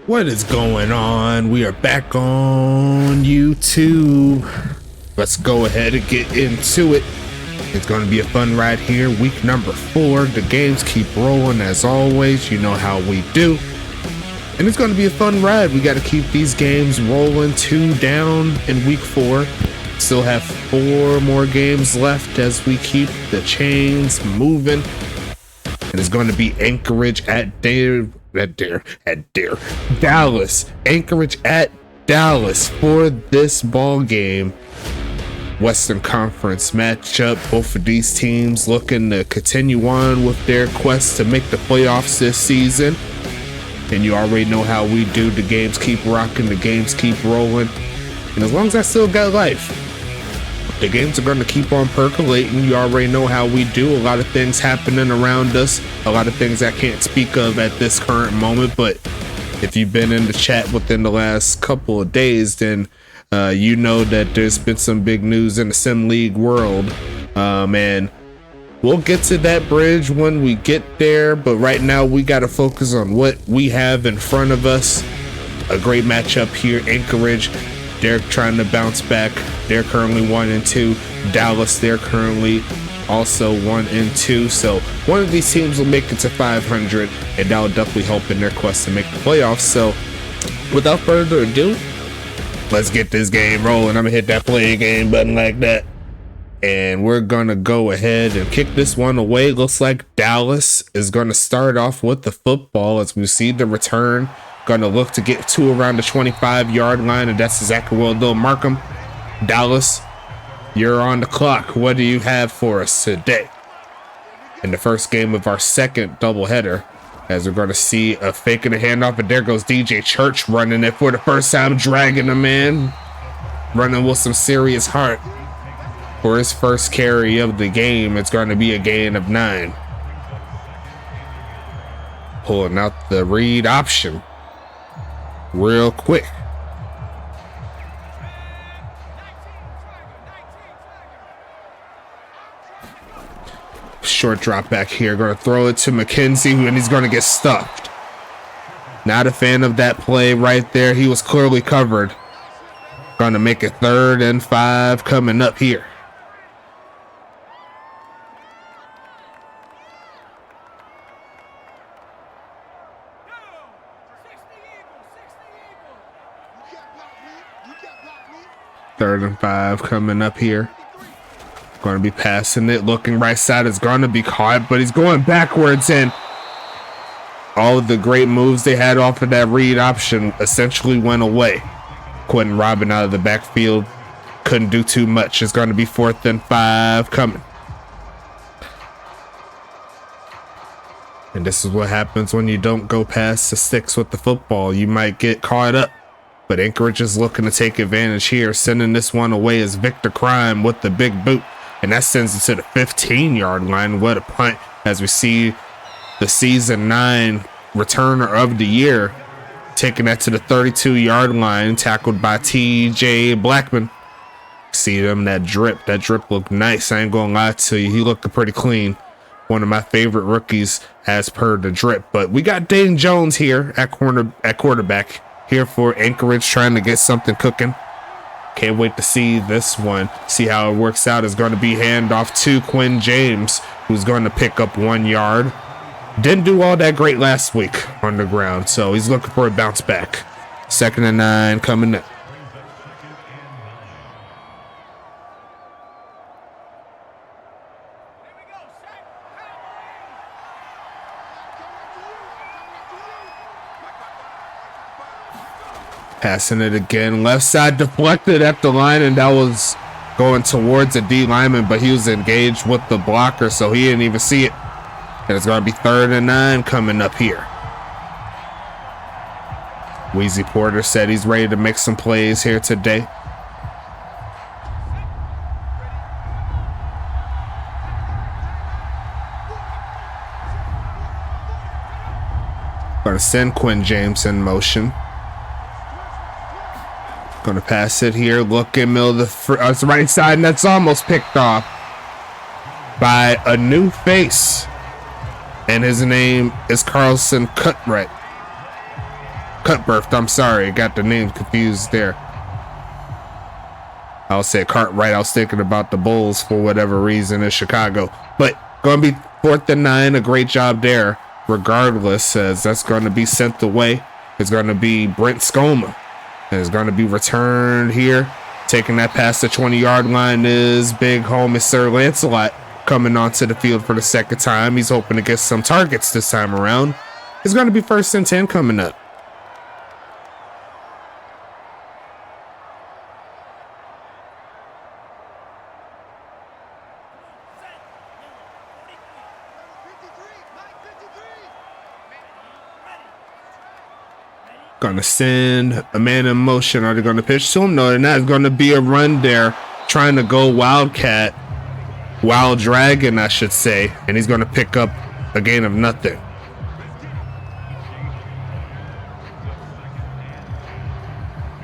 What is going on? We are back on YouTube. Let's go ahead and get into it. It's going to be a fun ride here. Week number 4. The games keep rolling as always. You know how we do. And it's going to be a fun ride. We got to keep these games rolling. 2 down in week 4. Still have 4 more games left as we keep the chains moving. And it's going to be Anchorage at Dallas. Anchorage at Dallas for this ball game. Western Conference matchup. Both of these teams looking to continue on with their quest to make the playoffs this season. And you already know how we do. The games keep rocking, the games keep rolling. And as long as I still got life, the games are going to keep on percolating. You already know how we do. A lot of things happening around us. A lot of things I can't speak of at this current moment. But if you've been in the chat within the last couple of days, then you know that there's been some big news in the Sim League world. And we'll get to that bridge when we get there. But right now, we got to focus on what we have in front of us. A great matchup here. Anchorage, they're trying to bounce back. They're currently 1-2. Dallas, they're currently also 1-2. So one of these teams will make it to 500, and that'll definitely help in their quest to make the playoffs. So without further ado, let's get this game rolling. I'm gonna hit that play game button like that, and we're gonna go ahead and kick this one away. Looks like Dallas is gonna start off with the football as we see the return. Gonna look to get to around the 25-yard line, and that's exactly where they'll mark them. Dallas, you're on the clock. What do you have for us today? In the first game of our second doubleheader, as we're going to see a fake and a handoff, and there goes DJ Church running it for the first time, dragging the man, running with some serious heart. For his first carry of the game, it's going to be a gain of 9. Pulling out the read option real quick. Short drop back here. Going to throw it to McKenzie, and he's going to get stuffed. Not a fan of that play right there. He was clearly covered. Going to make it 3rd and 5 coming up here. Third and 5 coming up here. Going to be passing it, looking right side. Is going to be caught, but he's going backwards, and all of the great moves they had off of that read option essentially went away. Quentin Robin out of the backfield couldn't do too much. It's going to be 4th and 5 coming. And this is what happens when you don't go past the sticks with the football. You might get caught up. But Anchorage is looking to take advantage here. Sending this one away is Victor Crime with the big boot. And that sends it to the 15-yard line. What a punt, as we see the season 9 returner of the year taking that to the 32-yard line, tackled by TJ Blackman. See them, that drip looked nice. I ain't gonna lie to you, he looked pretty clean. One of my favorite rookies as per the drip. But we got Dane Jones here at quarterback. Here for Anchorage, trying to get something cooking. Can't wait to see this one. See how it works out. It's going to be handoff to Quinn James, who's going to pick up 1 yard. Didn't do all that great last week on the ground, so he's looking for a bounce back. 2nd and 9 coming up. Passing it again, left side deflected at the line, and that was going towards a D lineman, but he was engaged with the blocker, so he didn't even see it. And it's going to be 3rd and 9 coming up here. Wheezy Porter said he's ready to make some plays here today. Going to send Quinn James in motion. Going to pass it here. Looking middle of the right side, and that's almost picked off by a new face. And his name is Carlson Cutright. Cutbirth, I'm sorry, got the name confused there. I'll say Cartwright. I was thinking about the Bulls for whatever reason in Chicago. But going to be 4th and 9. A great job there. Regardless, as that's going to be sent away. It's going to be Brent Skoma. And it's going to be returned here. Taking that past the 20-yard line is big homie Sir Lancelot coming onto the field for the second time. He's hoping to get some targets this time around. It's going to be 1st and 10 coming up. Gonna send a man in motion. Are they gonna pitch to him? No, they're not. It's gonna be a run there, trying to go Wildcat, Wild Dragon, I should say, and he's gonna pick up a gain of nothing.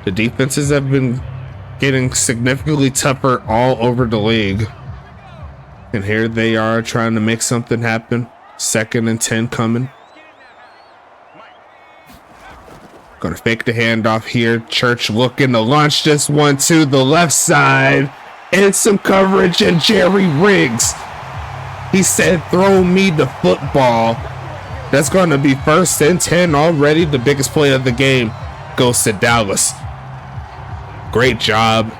The defenses have been getting significantly tougher all over the league, and here they are trying to make something happen. 2nd and 10 coming. Gonna fake the handoff here. Church looking to launch this one to the left side. And some coverage, and Jerry Riggs. He said, throw me the football. That's gonna be 1st and 10 already. The biggest play of the game goes to Dallas. Great job.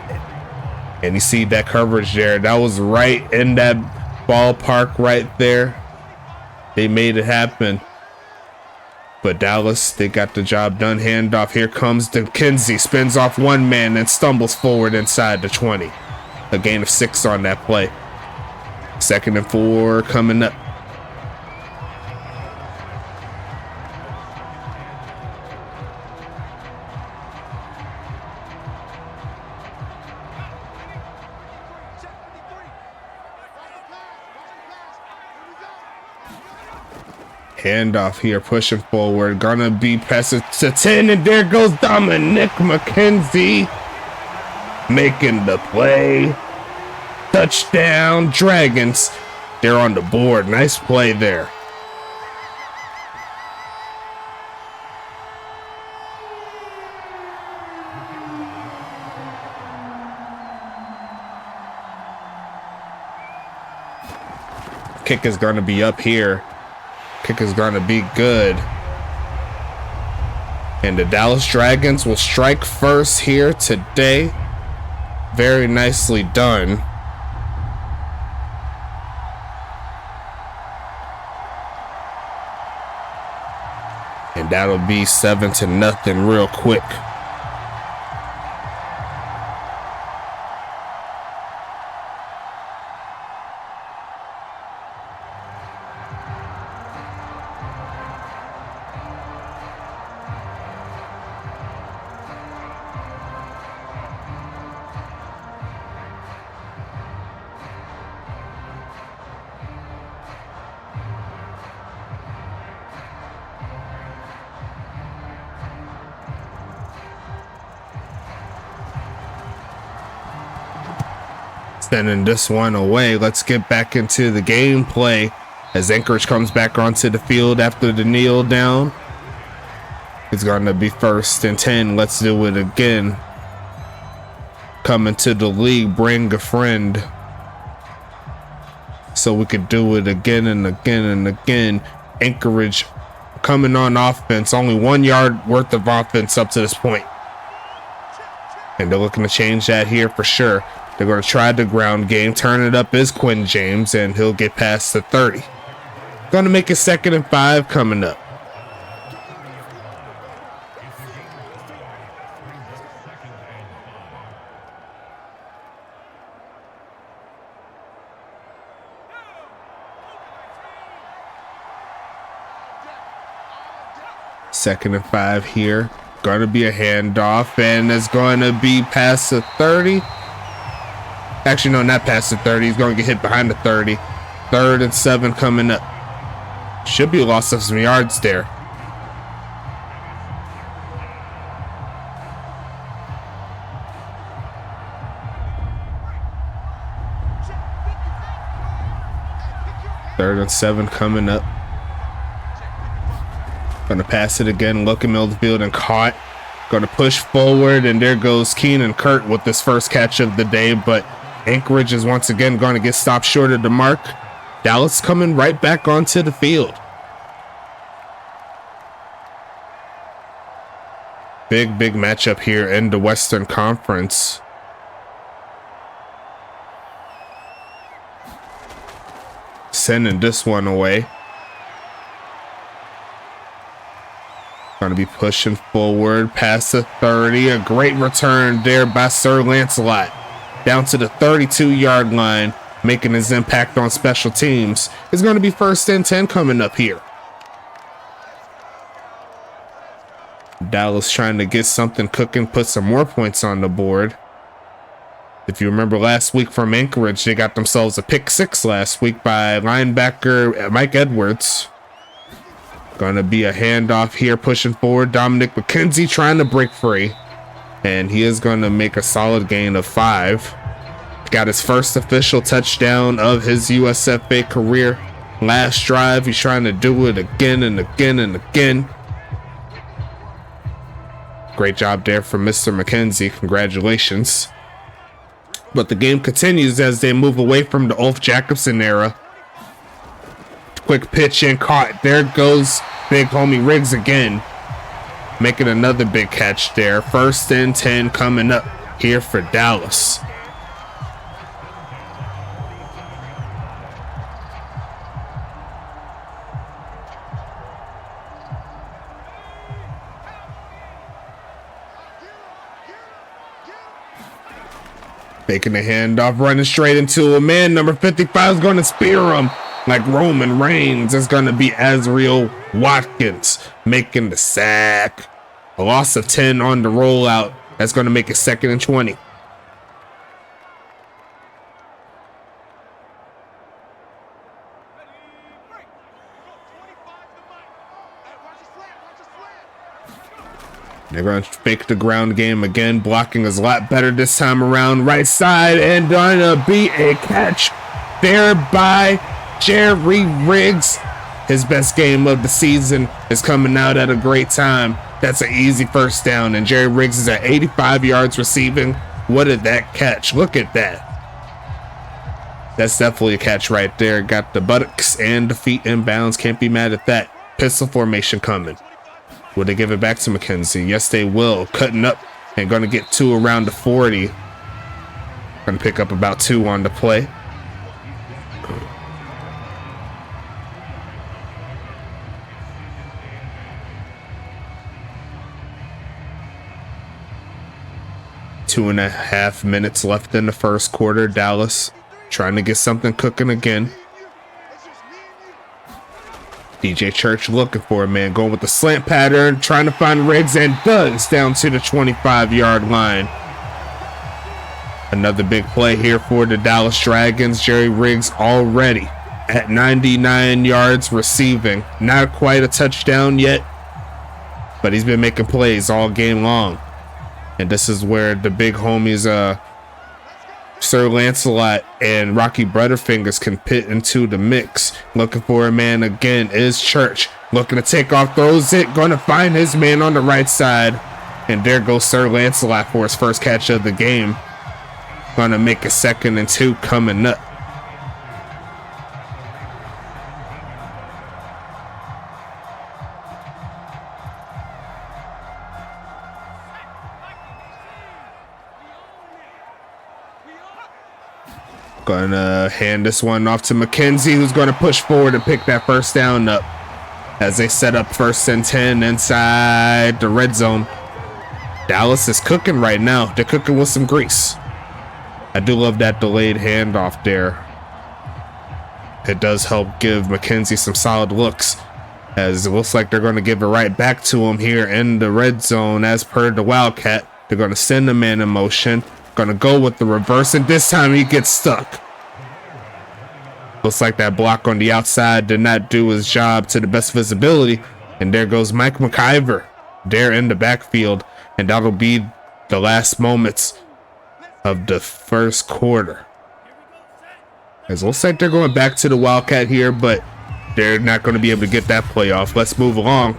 And you see that coverage there. That was right in that ballpark right there. They made it happen. But Dallas, they got the job done. Handoff. Here comes DeKenzie. Spins off one man and stumbles forward inside the 20. A gain of 6 on that play. 2nd and 4 coming up. Handoff here, pushing forward. Gonna be passing to 10, and there goes Dominic McKenzie making the play. Touchdown, Dragons. They're on the board. Nice play there. Kick is gonna be up here. Kick is going to be good. And the Dallas Dragons will strike first here today. Very nicely done. And that'll be 7-0 real quick. Sending this one away. Let's get back into the gameplay as Anchorage comes back onto the field after the kneel down. It's going to be 1st and 10. Let's do it again. Coming to the league, bring a friend. So we could do it again and again and again. Anchorage coming on offense. Only 1 yard worth of offense up to this point. And they're looking to change that here for sure. They're going to try the ground game. Turn it up is Quinn James, and he'll get past the 30. Going to make it 2nd and 5 coming up. Second and 5 here. Going to be a handoff, and it's going to be past the 30. Actually, no, not past the 30. He's going to get hit behind the 30. 3rd and 7 coming up. Should be a loss of some yards there. Third and 7 coming up. Gonna pass it again, looking middle of the field and caught. Gonna push forward, and there goes Keenan Kurt with this first catch of the day, but Anchorage is once again going to get stopped short of the mark. Dallas coming right back onto the field. Big matchup here in the Western Conference. Sending this one away. Going to be pushing forward past the 30. A great return there by Sir Lancelot. Down to the 32-yard line, making his impact on special teams. It's going to be 1st and 10 coming up here. Dallas trying to get something cooking, put some more points on the board. If you remember last week from Anchorage, they got themselves a pick 6 last week by linebacker Mike Edwards. Gonna be a handoff here, pushing forward. Dominic McKenzie trying to break free, and he is gonna make a solid gain of 5. Got his first official touchdown of his USFA career. Last drive, he's trying to do it again and again and again. Great job there from Mr. McKenzie. Congratulations. But the game continues as they move away from the Ulf Jacobson era. Quick pitch and caught. There goes big homie Riggs again, making another big catch there. 1st and 10 coming up here for Dallas. Making a handoff, running straight into a man. Number 55 is going to spear him like Roman Reigns. It's going to be Azriel Watkins making the sack. A loss of 10 on the rollout. That's going to make it 2nd and 20. They're going to fake the ground game again. Blocking is a lot better this time around. Right side, and gonna be a catch there by Jerry Riggs. His best game of the season is coming out at a great time. That's an easy 1st down, and Jerry Riggs is at 85 yards receiving. What did that catch? Look at that. That's definitely a catch right there. Got the buttocks and the feet in bounds. Can't be mad at that. Pistol formation coming. Will they give it back to McKenzie? Yes, they will. Cutting up and going to get 2 around the 40. Going to pick up about 2 on the play. Two and a half minutes left in the first quarter. Dallas trying to get something cooking again. DJ Church looking for a man, going with the slant pattern, trying to find Riggs, and does, down to the 25-yard line. Another big play here for the Dallas Dragons. Jerry Riggs already at 99 yards receiving. Not quite a touchdown yet, but he's been making plays all game long. And this is where the big homies, Sir Lancelot and Rocky Butterfingers, can pit into the mix. Looking for a man again is Church. Looking to take off, throws it, going to find his man on the right side. And there goes Sir Lancelot for his first catch of the game. Going to make a 2nd and 2 coming up. Gonna hand this one off to McKenzie, who's going to push forward and pick that 1st down up as they set up 1st and 10 inside the red zone. Dallas is cooking right now. They're cooking with some grease. I do love that delayed handoff there. It does help give McKenzie some solid looks, as it looks like they're going to give it right back to him here in the red zone. As per the Wildcat, they're going to send the man in motion. Gonna go with the reverse, and this time he gets stuck. Looks like that block on the outside did not do his job to the best visibility, and there goes Mike McIver there in the backfield, and that'll be the last moments of the first quarter. As it looks like they're going back to the Wildcat here, but they're not going to be able to get that play off. Let's move along.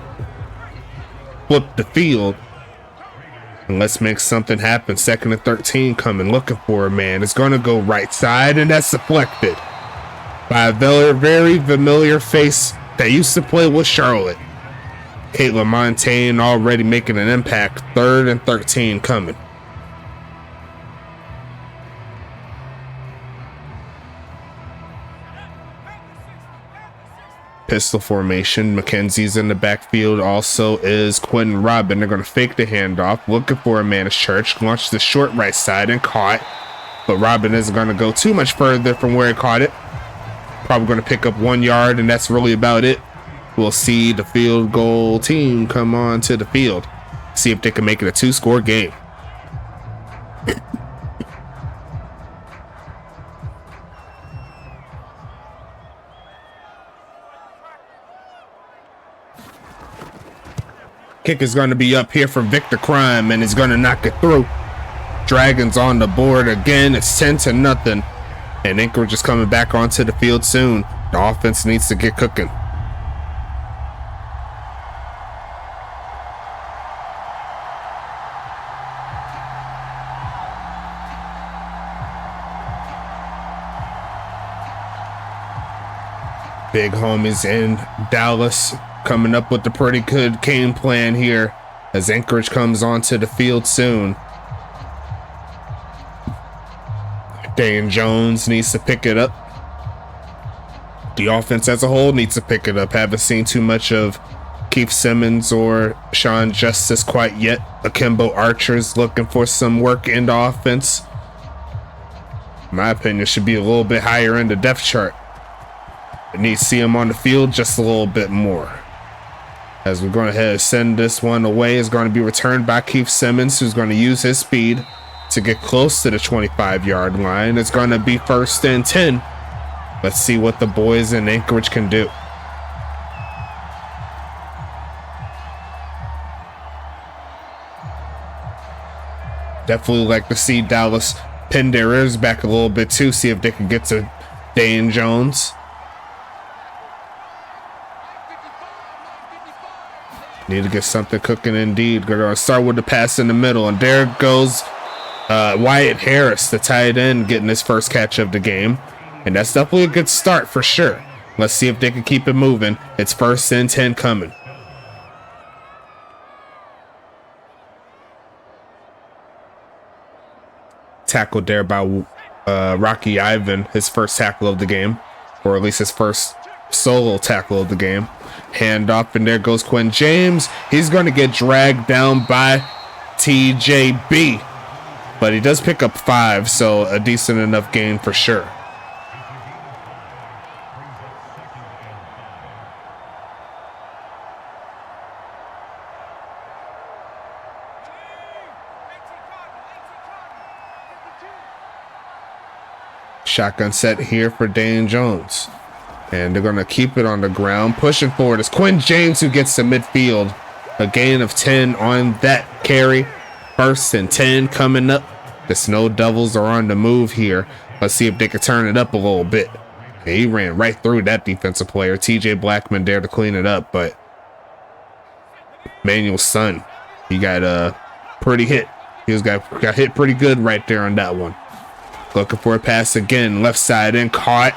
flip the field. And let's make something happen. 2nd and 13 coming, looking for a man. It's going to go right side, and that's deflected by a very familiar face that used to play with Charlotte. Caitlin Montaigne already making an impact. 3rd and 13 coming. Pistol formation. McKenzie's in the backfield. Also is Quentin Robin. They're going to fake the handoff, looking for a man of Church. Launch the short right side and caught. But Robin isn't going to go too much further from where he caught it. Probably going to pick up 1 yard, and that's really about it. We'll see the field goal team come on to the field. See if they can make it a 2-score game. Kick is going to be up here from Victor Crime, and he's going to knock it through. Dragons on the board again. It's 10-0, and Anchorage is coming back onto the field soon. The offense needs to get cooking. Big homies in Dallas coming up with a pretty good game plan here as Anchorage comes onto the field soon. Dan Jones needs to pick it up. The offense as a whole needs to pick it up. Haven't seen too much of Keith Simmons or Sean Justice quite yet. Akimbo Archer's looking for some work in the offense. In my opinion, should be a little bit higher in the depth chart. I need to see him on the field just a little bit more. As we're going ahead and send this one away, is going to be returned by Keith Simmons, who's going to use his speed to get close to the 25-yard line. It's going to be 1st and 10. Let's see what the boys in Anchorage can do. Definitely like to see Dallas pin their ears back a little bit too, see if they can get to Dan Jones. Need to get something cooking indeed. We're going to start with the pass in the middle, and there goes Wyatt Harris, the tight end, getting his first catch of the game. And that's definitely a good start for sure. Let's see if they can keep it moving. It's 1st and 10 coming. Tackled there by Rocky Ivan, his first tackle of the game, or at least his first solo tackle of the game. Hand off, and there goes Quinn James. He's going to get dragged down by TJB, but he does pick up 5, so a decent enough gain for sure. Shotgun set here for Dan Jones. And they're going to keep it on the ground. Pushing forward is Quinn James, who gets to midfield. A gain of 10 on that carry. 1st and 10 coming up. The Snow Devils are on the move here. Let's see if they can turn it up a little bit. And he ran right through that defensive player. TJ Blackman there to clean it up, but Manuel's son, he got a pretty hit. He got hit pretty good right there on that one. Looking for a pass again. Left side and caught.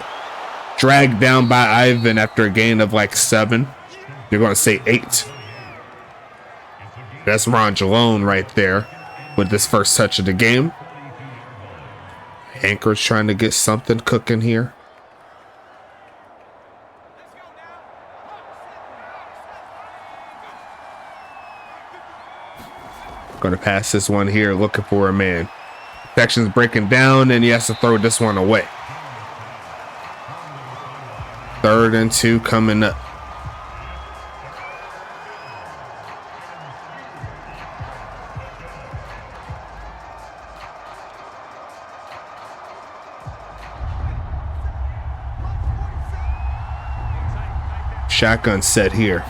Dragged down by Ivan after a gain of like 7. You're going to say 8. That's Ron Jalone right there with this first touch of the game. Anchorage trying to get something cooking here. Going to pass this one here, looking for a man. Section's breaking down, and he has to throw this one away. 3rd and 2 coming up. Shotgun set here.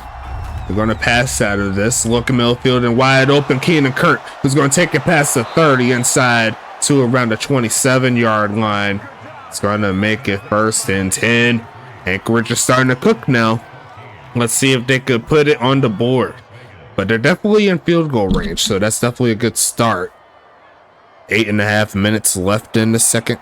We're going to pass out of this. Looking midfield and wide open. Keenan Kurt, who's going to take it past the 30 inside to around the 27-yard line. It's going to make it 1st and 10. Anchorage is starting to cook now. Let's see if they could put it on the board. but they're definitely in field goal range, so that's definitely a good start. 8.5 minutes left in the second.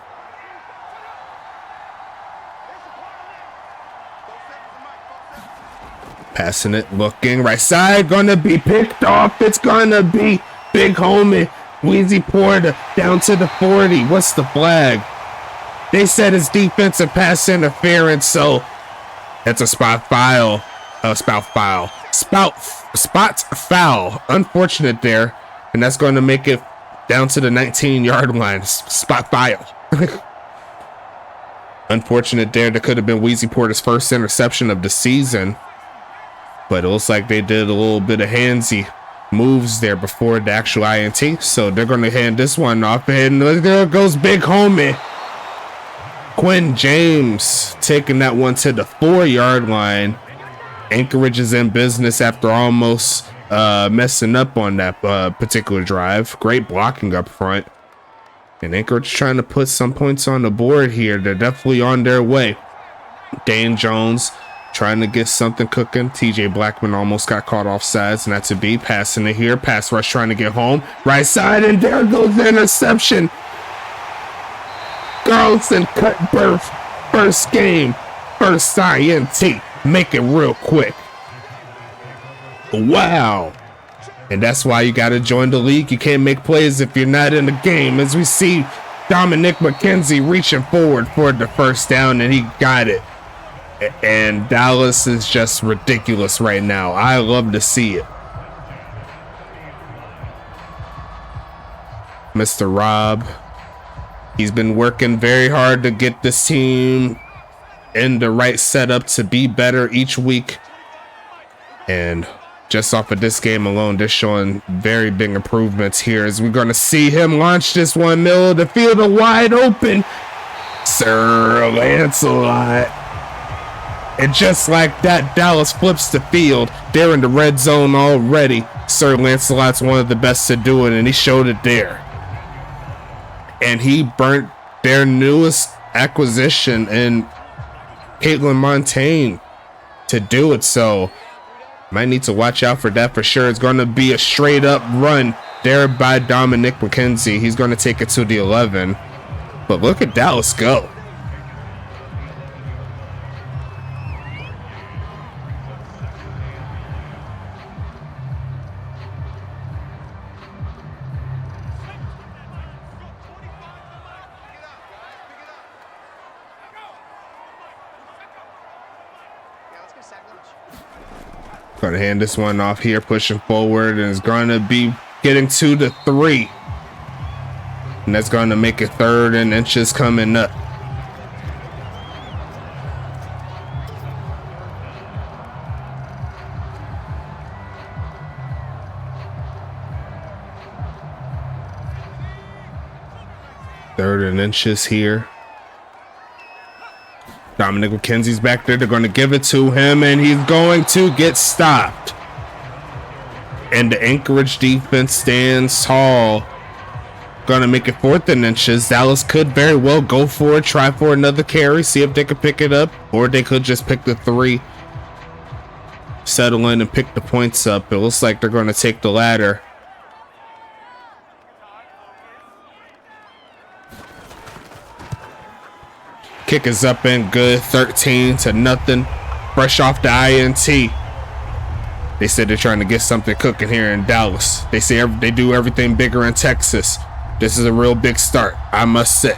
Passing it, looking right side, gonna be picked off. It's gonna be big homie Wheezy Porter down to the 40. What's the flag? They said it's defensive pass interference, so that's a spot foul. Spot foul. Unfortunate there, and that's going to make it down to the 19-yard line. Spot foul. Unfortunate there. That could have been Wheezy Porter's first interception of the season, but it looks like they did a little bit of handsy moves there before the actual INT, so they're going to hand this one off, and there goes big homie Quinn James taking that one to the 4-yard line. Anchorage is in business after almost messing up on that particular drive. Great blocking up front, and Anchorage trying to put some points on the board here. They're definitely on their way. Dane Jones trying to get something cooking. TJ Blackman almost got caught offsides, not to be. Passing it here. Pass rush trying to get home. Right side, and there goes the interception. Carlson cut birth. First game. First INT. Make it real quick. Wow. And that's why you got to join the league. You can't make plays if you're not in the game. As we see Dominic McKenzie reaching forward for the first down, and he got it. And Dallas is just ridiculous right now. I love to see it. Mr. Rob, he's been working very hard to get this team in the right setup to be better each week. And just off of this game alone, they're showing very big improvements here, as we're going to see him launch this one middle of the field, a wide open Sir Lancelot. And just like that, Dallas flips the field. They're in the red zone already. Sir Lancelot's one of the best to do it, and he showed it there. And he burnt their newest acquisition in Caitlin Montaigne to do it, so might need to watch out for that for sure. It's going to be a straight up run there by Dominic McKenzie. He's going to take it to the 11. But look at Dallas go. Gonna hand this one off here, pushing forward, and it's gonna be getting to the 3. And that's gonna make it 3rd and inches coming up. Third and inches here. Dominic McKenzie's back there. They're going to give it to him, and he's going to get stopped. And the Anchorage defense stands tall. Going to make it 4th and inches. Dallas could very well go for it, try for another carry, see if they could pick it up, or they could just pick the 3, settle in and pick the points up. It looks like they're going to take the latter. Kick is up and good. 13-0. Fresh off the INT. They said they're trying to get something cooking here in Dallas. They say they do everything bigger in Texas. This is a real big start, I must say.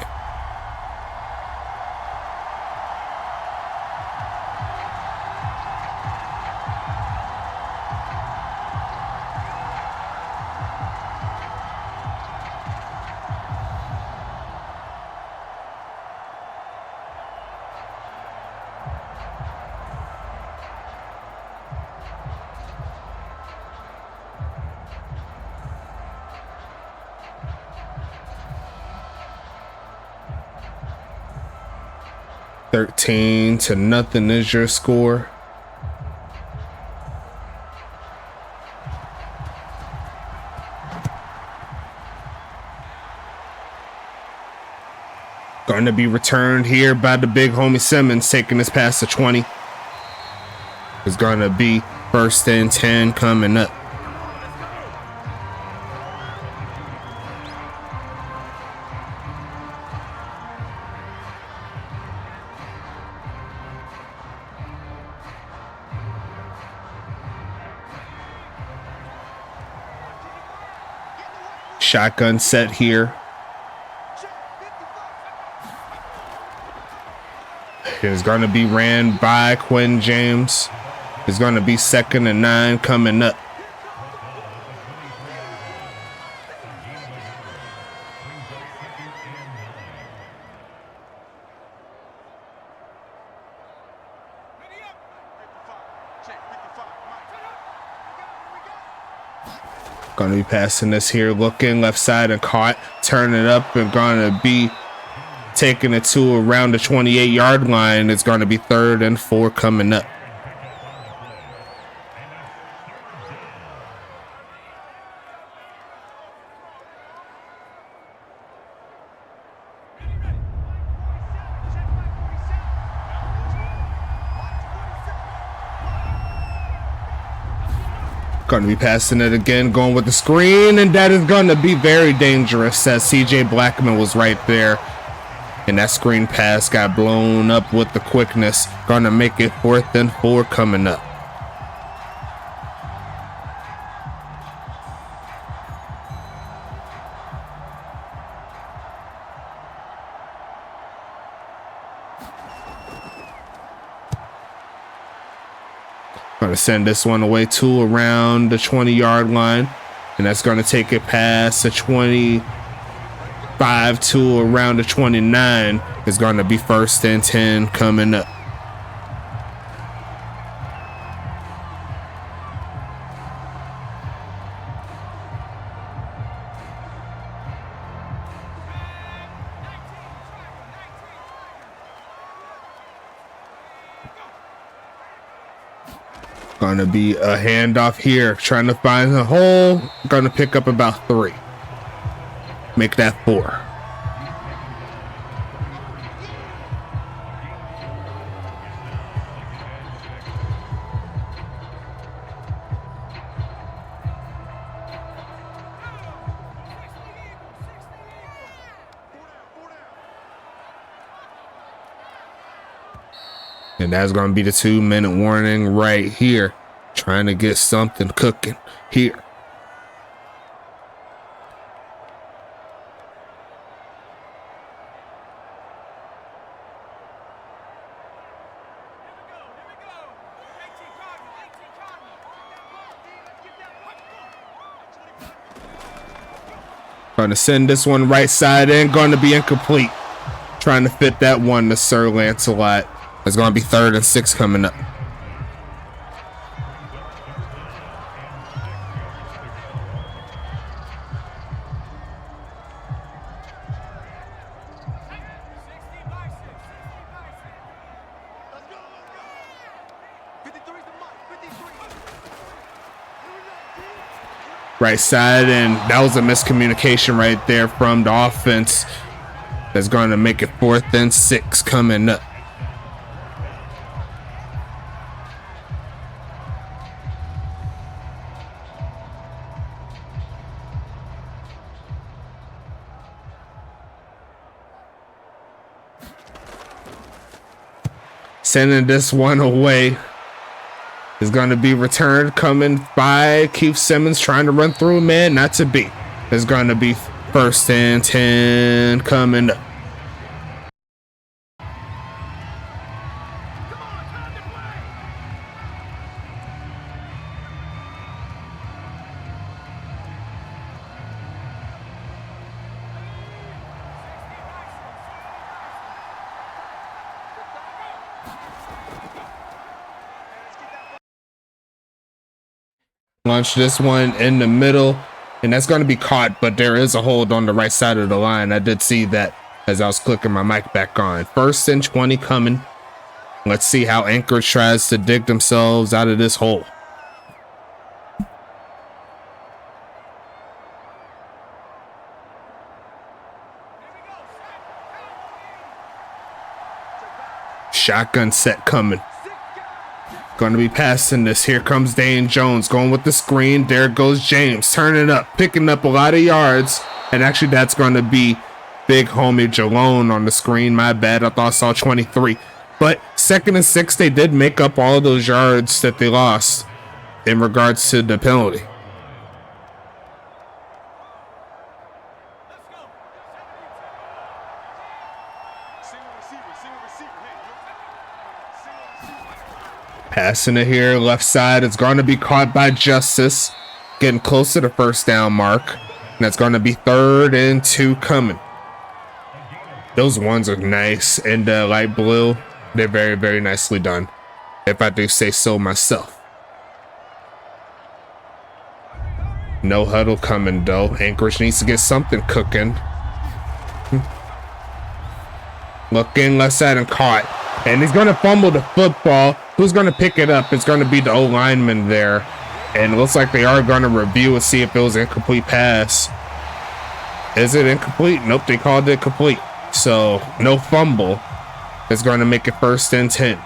$13-0 is your score. Going to be returned here by the big homie Simmons, taking this past the 20. It's going to be 1st and 10 coming up. Shotgun set here. It's going to be ran by Quinn James. It's going to be 2nd and 9 coming up. Going to be passing this here, looking left side and caught, turn it up and going to be taking it to around the 28-yard line. It's going to be 3rd and 4 coming up. Going to be passing it again, going with the screen, and that is going to be very dangerous as CJ Blackman was right there. And that screen pass got blown up with the quickness. Going to make it 4th and 4 coming up. Going to send this one away to around the 20-yard line. And that's going to take it past the 25 to around the 29. It's going to be 1st and 10 coming up. Going to be a handoff here, trying to find a hole. Going to pick up about 3. Make that 4. And that's going to be the 2-minute warning right here. Trying to get something cooking here. Going to send this one right side in. Going to be incomplete. Trying to fit that one to Sir Lancelot. It's going to be 3rd and 6 coming up. Right side, and that was a miscommunication right there from the offense. That's going to make it 4th and 6 coming up. Sending this one away. Is going to be returned, coming by Keith Simmons, trying to run through a man, not to be. It's going to be 1st and 10 coming up. Launch this one in the middle, and that's going to be caught, but there is a hold on the right side of the line. I did see that as I was clicking my mic back on. 1st and 20 coming. Let's see how Anchorage tries to dig themselves out of this hole. Shotgun set coming. Going to be passing this. Here comes Dane Jones going with the screen. There goes James turning up, picking up a lot of yards. And actually that's going to be big homie Jalone on the screen. My bad. I thought I saw 23. But 2nd and 6, they did make up all of those yards that they lost in regards to the penalty. Passing it here, left side. It's going to be caught by Justice. Getting close to the first down mark. And that's going to be 3rd and 2 coming. Those ones are nice. And light blue, they're very, very nicely done, if I do say so myself. No huddle coming, though. Anchorage needs to get something cooking. Looking left side and caught. And he's going to fumble the football. Who's going to pick it up? It's going to be the O-lineman there. And it looks like they are going to review and see if it was an incomplete pass. Is it incomplete? Nope, they called it complete. So no fumble. It's going to make it 1st and 10.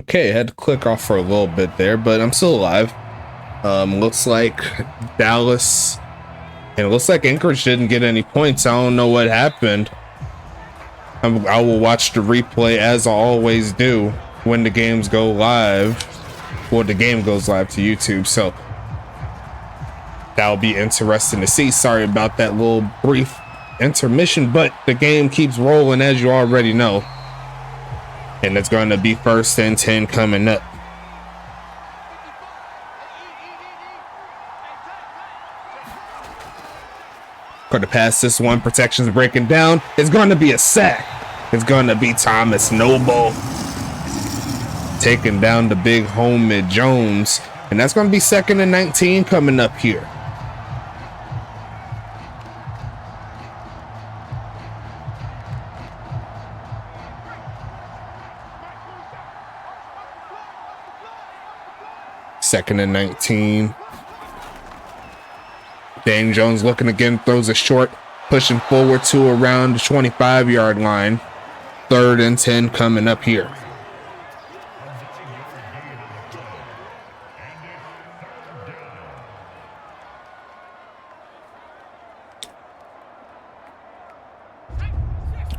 Okay, I had to click off for a little bit there, but I'm still alive. Looks like Dallas, and it looks like Anchorage didn't get any points. I don't know what happened. I will watch the replay as I always do when the games go live. Well, the game goes live to YouTube, so that'll be interesting to see. Sorry about that little brief intermission, but the game keeps rolling, as you already know. And it's going to be 1st and 10 coming up. Going to pass this one. Protection's breaking down. It's going to be a sack. It's going to be Thomas Noble taking down the big homie Jones. And that's going to be 2nd and 19 coming up here. Second and 19. Dane Jones looking again, throws a short, pushing forward to around the 25-yard line. 3rd and 10 coming up here.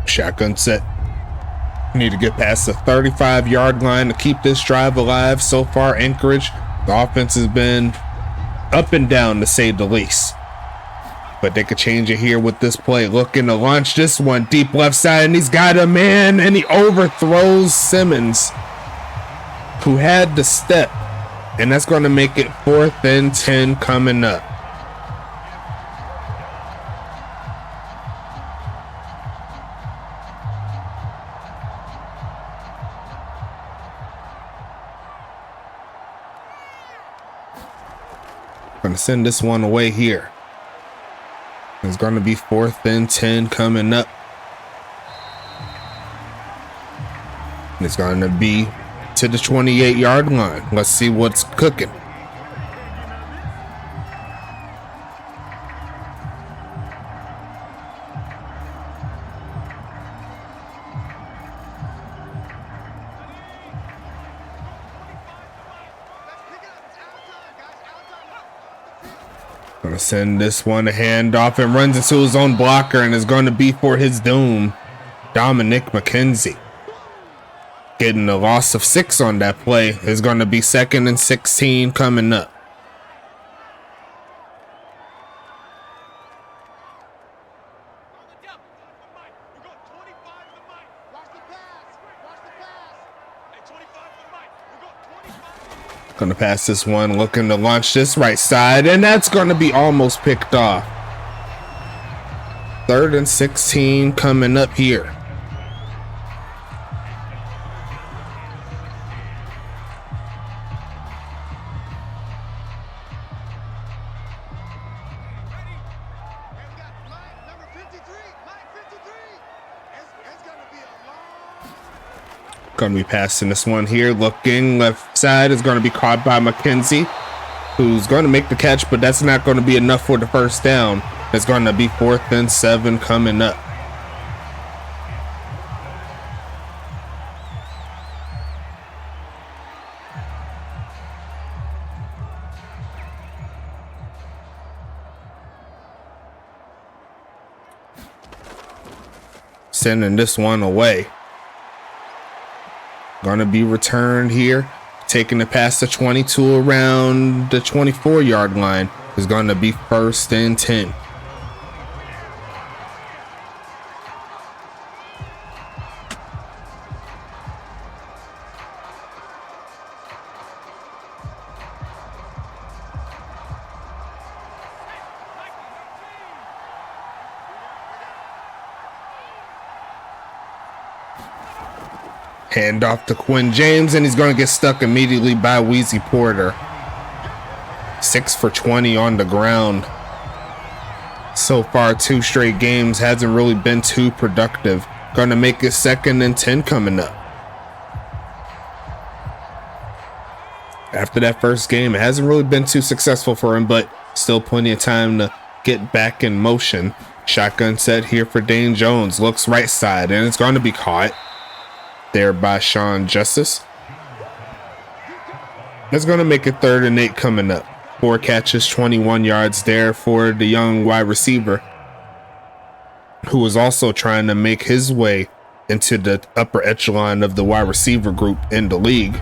Shotgun set. Need to get past the 35-yard line to keep this drive alive. So far, Anchorage, the offense has been up and down, to say the least. But they could change it here with this play. Looking to launch this one deep left side, and he's got a man, and he overthrows Simmons, who had the step. And that's going to make it 4th and 10 coming up. Going to send this one away here. It's going to be 4th and 10 coming up. And it's going to be to the 28-yard line. Let's see what's cooking. Gonna send this one a handoff and runs into his own blocker, and is going to be for his doom. Dominic McKenzie getting a loss of 6 on that play. Is going to be 2nd and 16 coming up. Gonna pass this one, looking to launch this right side, and that's gonna be almost picked off. 3rd and 16 coming up here. Gonna be passing this one here, looking left side, is going to be caught by McKenzie, who's going to make the catch, but that's not going to be enough for the first down. It's going to be 4th and 7 coming up. Sending this one away. Going to be returned here, taking it past the 22 around the 24-yard line. Is going to be 1st and 10. Hand off to Quinn James, and he's going to get stuck immediately by Wheezy Porter. 6 for 20 on the ground. So far, 2 straight games, hasn't really been too productive. Going to make it 2nd and 10 coming up. After that first game, it hasn't really been too successful for him, but still plenty of time to get back in motion. Shotgun set here for Dane Jones. Looks right side, and it's going to be caught there by Sean Justice. That's going to make it 3rd and 8 coming up. 4 catches, 21 yards there for the young wide receiver, who is also trying to make his way into the upper echelon of the wide receiver group in the league.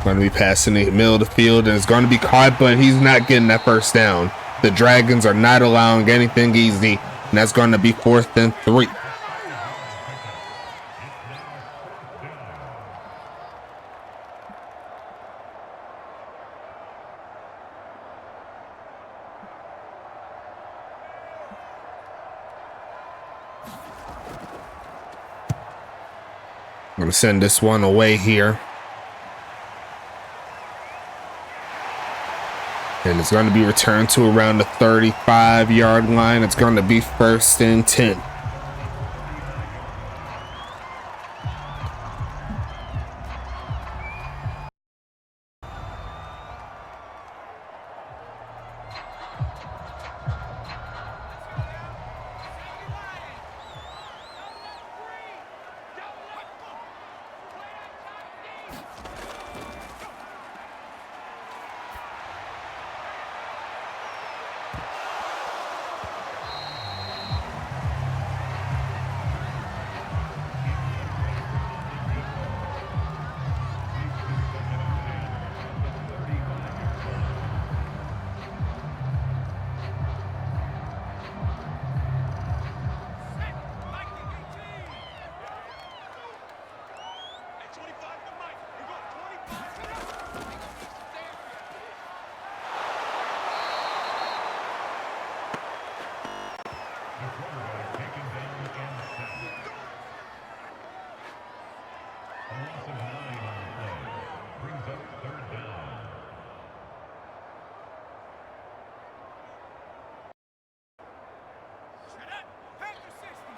Going to be passing the middle of the field, and it's going to be caught, but he's not getting that first down. The Dragons are not allowing anything easy, and that's going to be 4th and 3. I'm going to send this one away here. And it's going to be returned to around the 35-yard line. It's going to be 1st and 10.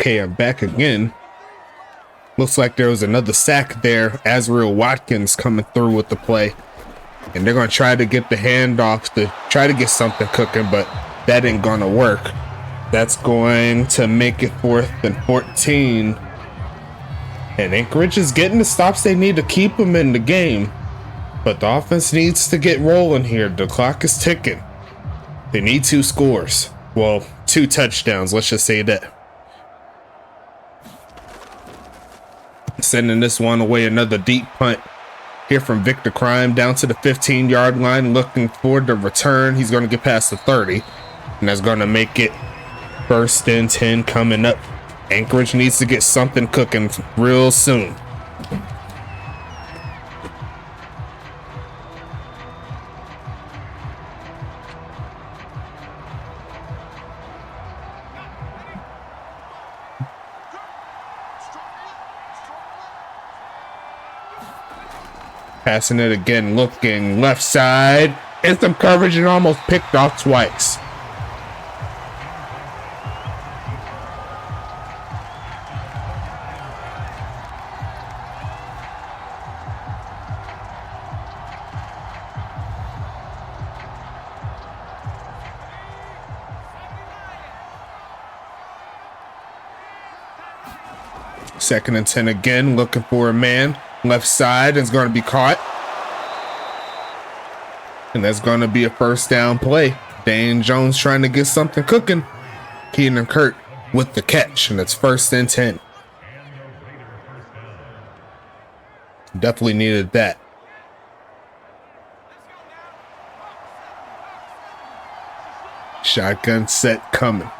Okay, I'm back again. Looks like there was another sack there. Azrael Watkins coming through with the play. And they're going to try to get the handoff to try to get something cooking, but that ain't going to work. That's going to make it 4th and 14. And Anchorage is getting the stops they need to keep them in the game. But the offense needs to get rolling here. The clock is ticking. They need 2 scores. Well, 2 touchdowns, let's just say that. Sending this one away, another deep punt here from Victor Crime down to the 15-yard line, looking for the return. He's going to get past the 30, and that's going to make it 1st and 10 coming up. Anchorage needs to get something cooking real soon. Passing it again, looking left side, and some coverage and almost picked off twice. Second and 10 again, looking for a man. Left side is going to be caught. And that's going to be a 1st down play. Dane Jones trying to get something cooking. Keenan Kurt with the catch, and it's 1st and 10. Definitely needed that. Shotgun set coming.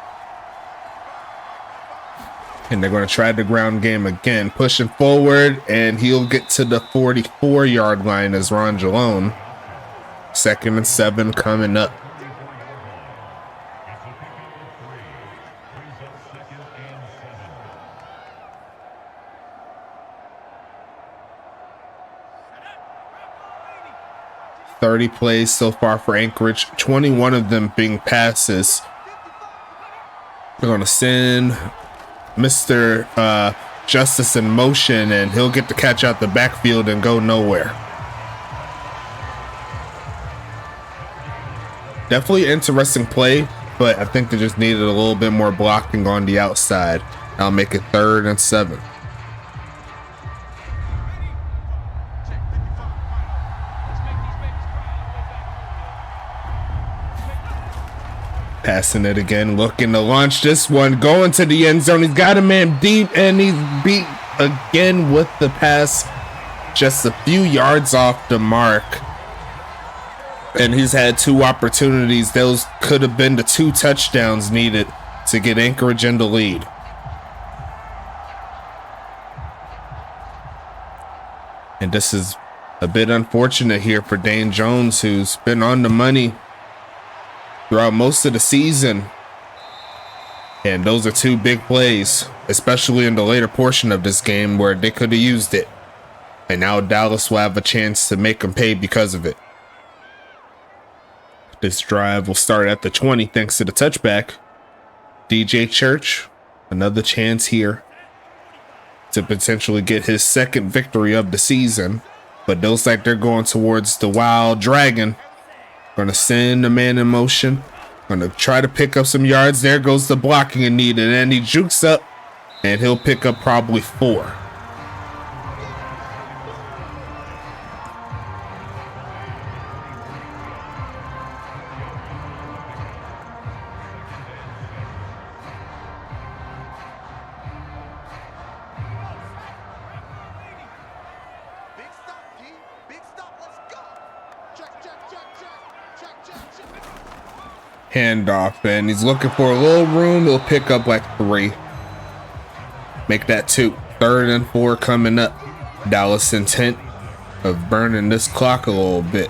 And they're going to try the ground game again, pushing forward, and he'll get to the 44-yard line as Ron Jalone. 2nd and 7 coming up. "30 plays so far for Anchorage, 21 of them being passes." They're going to send Mr. Justice in motion, and he'll get the catch out the backfield and go nowhere. Definitely interesting play, but I think they just needed a little bit more blocking on the outside. I'll make it 3rd and 7. Passing it again, looking to launch this one, going to the end zone. He's got a man deep, and he's beat again with the pass, just a few yards off the mark. And he's had 2 opportunities. Those could have been the 2 touchdowns needed to get Anchorage in the lead. And this is a bit unfortunate here for Dane Jones, who's been on the money throughout most of the season. And those are 2 big plays, especially in the later portion of this game where they could have used it. And now Dallas will have a chance to make them pay because of it. This drive will start at the 20 thanks to the touchback. DJ Church, another chance here to potentially get his 2nd victory of the season. But looks like they're going towards the Wild Dragon. Going to send a man in motion. Going to try to pick up some yards. There goes the blocking and needed. And he jukes up, and he'll pick up probably 4. Handoff, and he's looking for a little room. He'll pick up like 3. Make that 2. 3rd and 4 coming up. Dallas intent of burning this clock a little bit.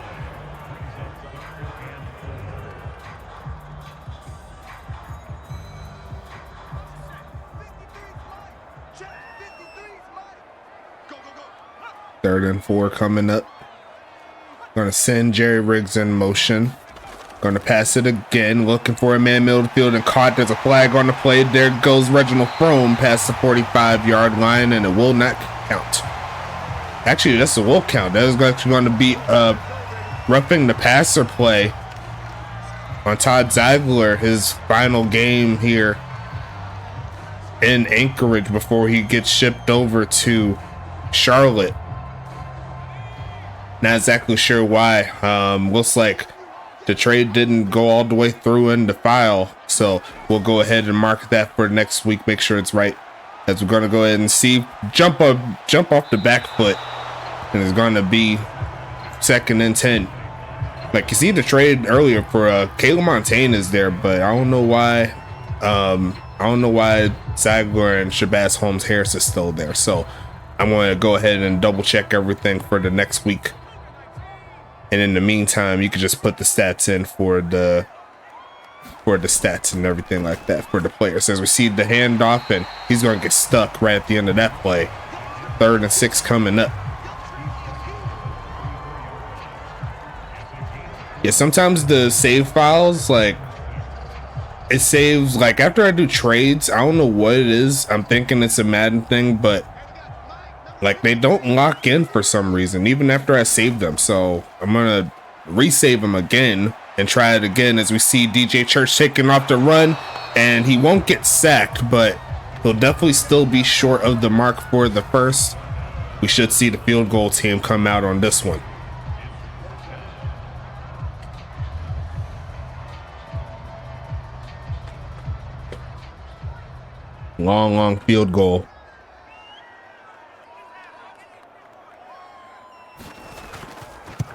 Third and 4 coming up. Gonna send Jerry Riggs in motion. Gonna pass it again, looking for a man middle of the field and caught. There's a flag on the play. There goes Reginald Frome past the 45-yard line, and it will not count. Actually, that's a will count. That is actually going to be roughing the passer play on Todd Ziegler, his final game here in Anchorage before he gets shipped over to Charlotte. Not exactly sure why. Looks like the trade didn't go all the way through in the file, so we'll go ahead and mark that for next week. Make sure it's right, as we're going to go ahead and see jump off the back foot, and it's going to be 2nd and 10. Like you see the trade earlier for Caleb Montaigne is there, but I don't know why. I don't know why Ziegler and Shabazz Holmes Harris is still there. So I'm going to go ahead and double check everything for the next week. And in the meantime, you can just put the stats in for the stats and everything like that for the players. As we see the handoff, and he's going to get stuck right at the end of that play. 3rd and 6 coming up. Yeah, sometimes the save files, like, it saves, like, after I do trades, I don't know what it is. I'm thinking it's a Madden thing, but like, they don't lock in for some reason, even after I save them. So I'm going to resave them again and try it again, as we see DJ Church taking off the run, and he won't get sacked, but he'll definitely still be short of the mark for the first. We should see the field goal team come out on this one. Long field goal.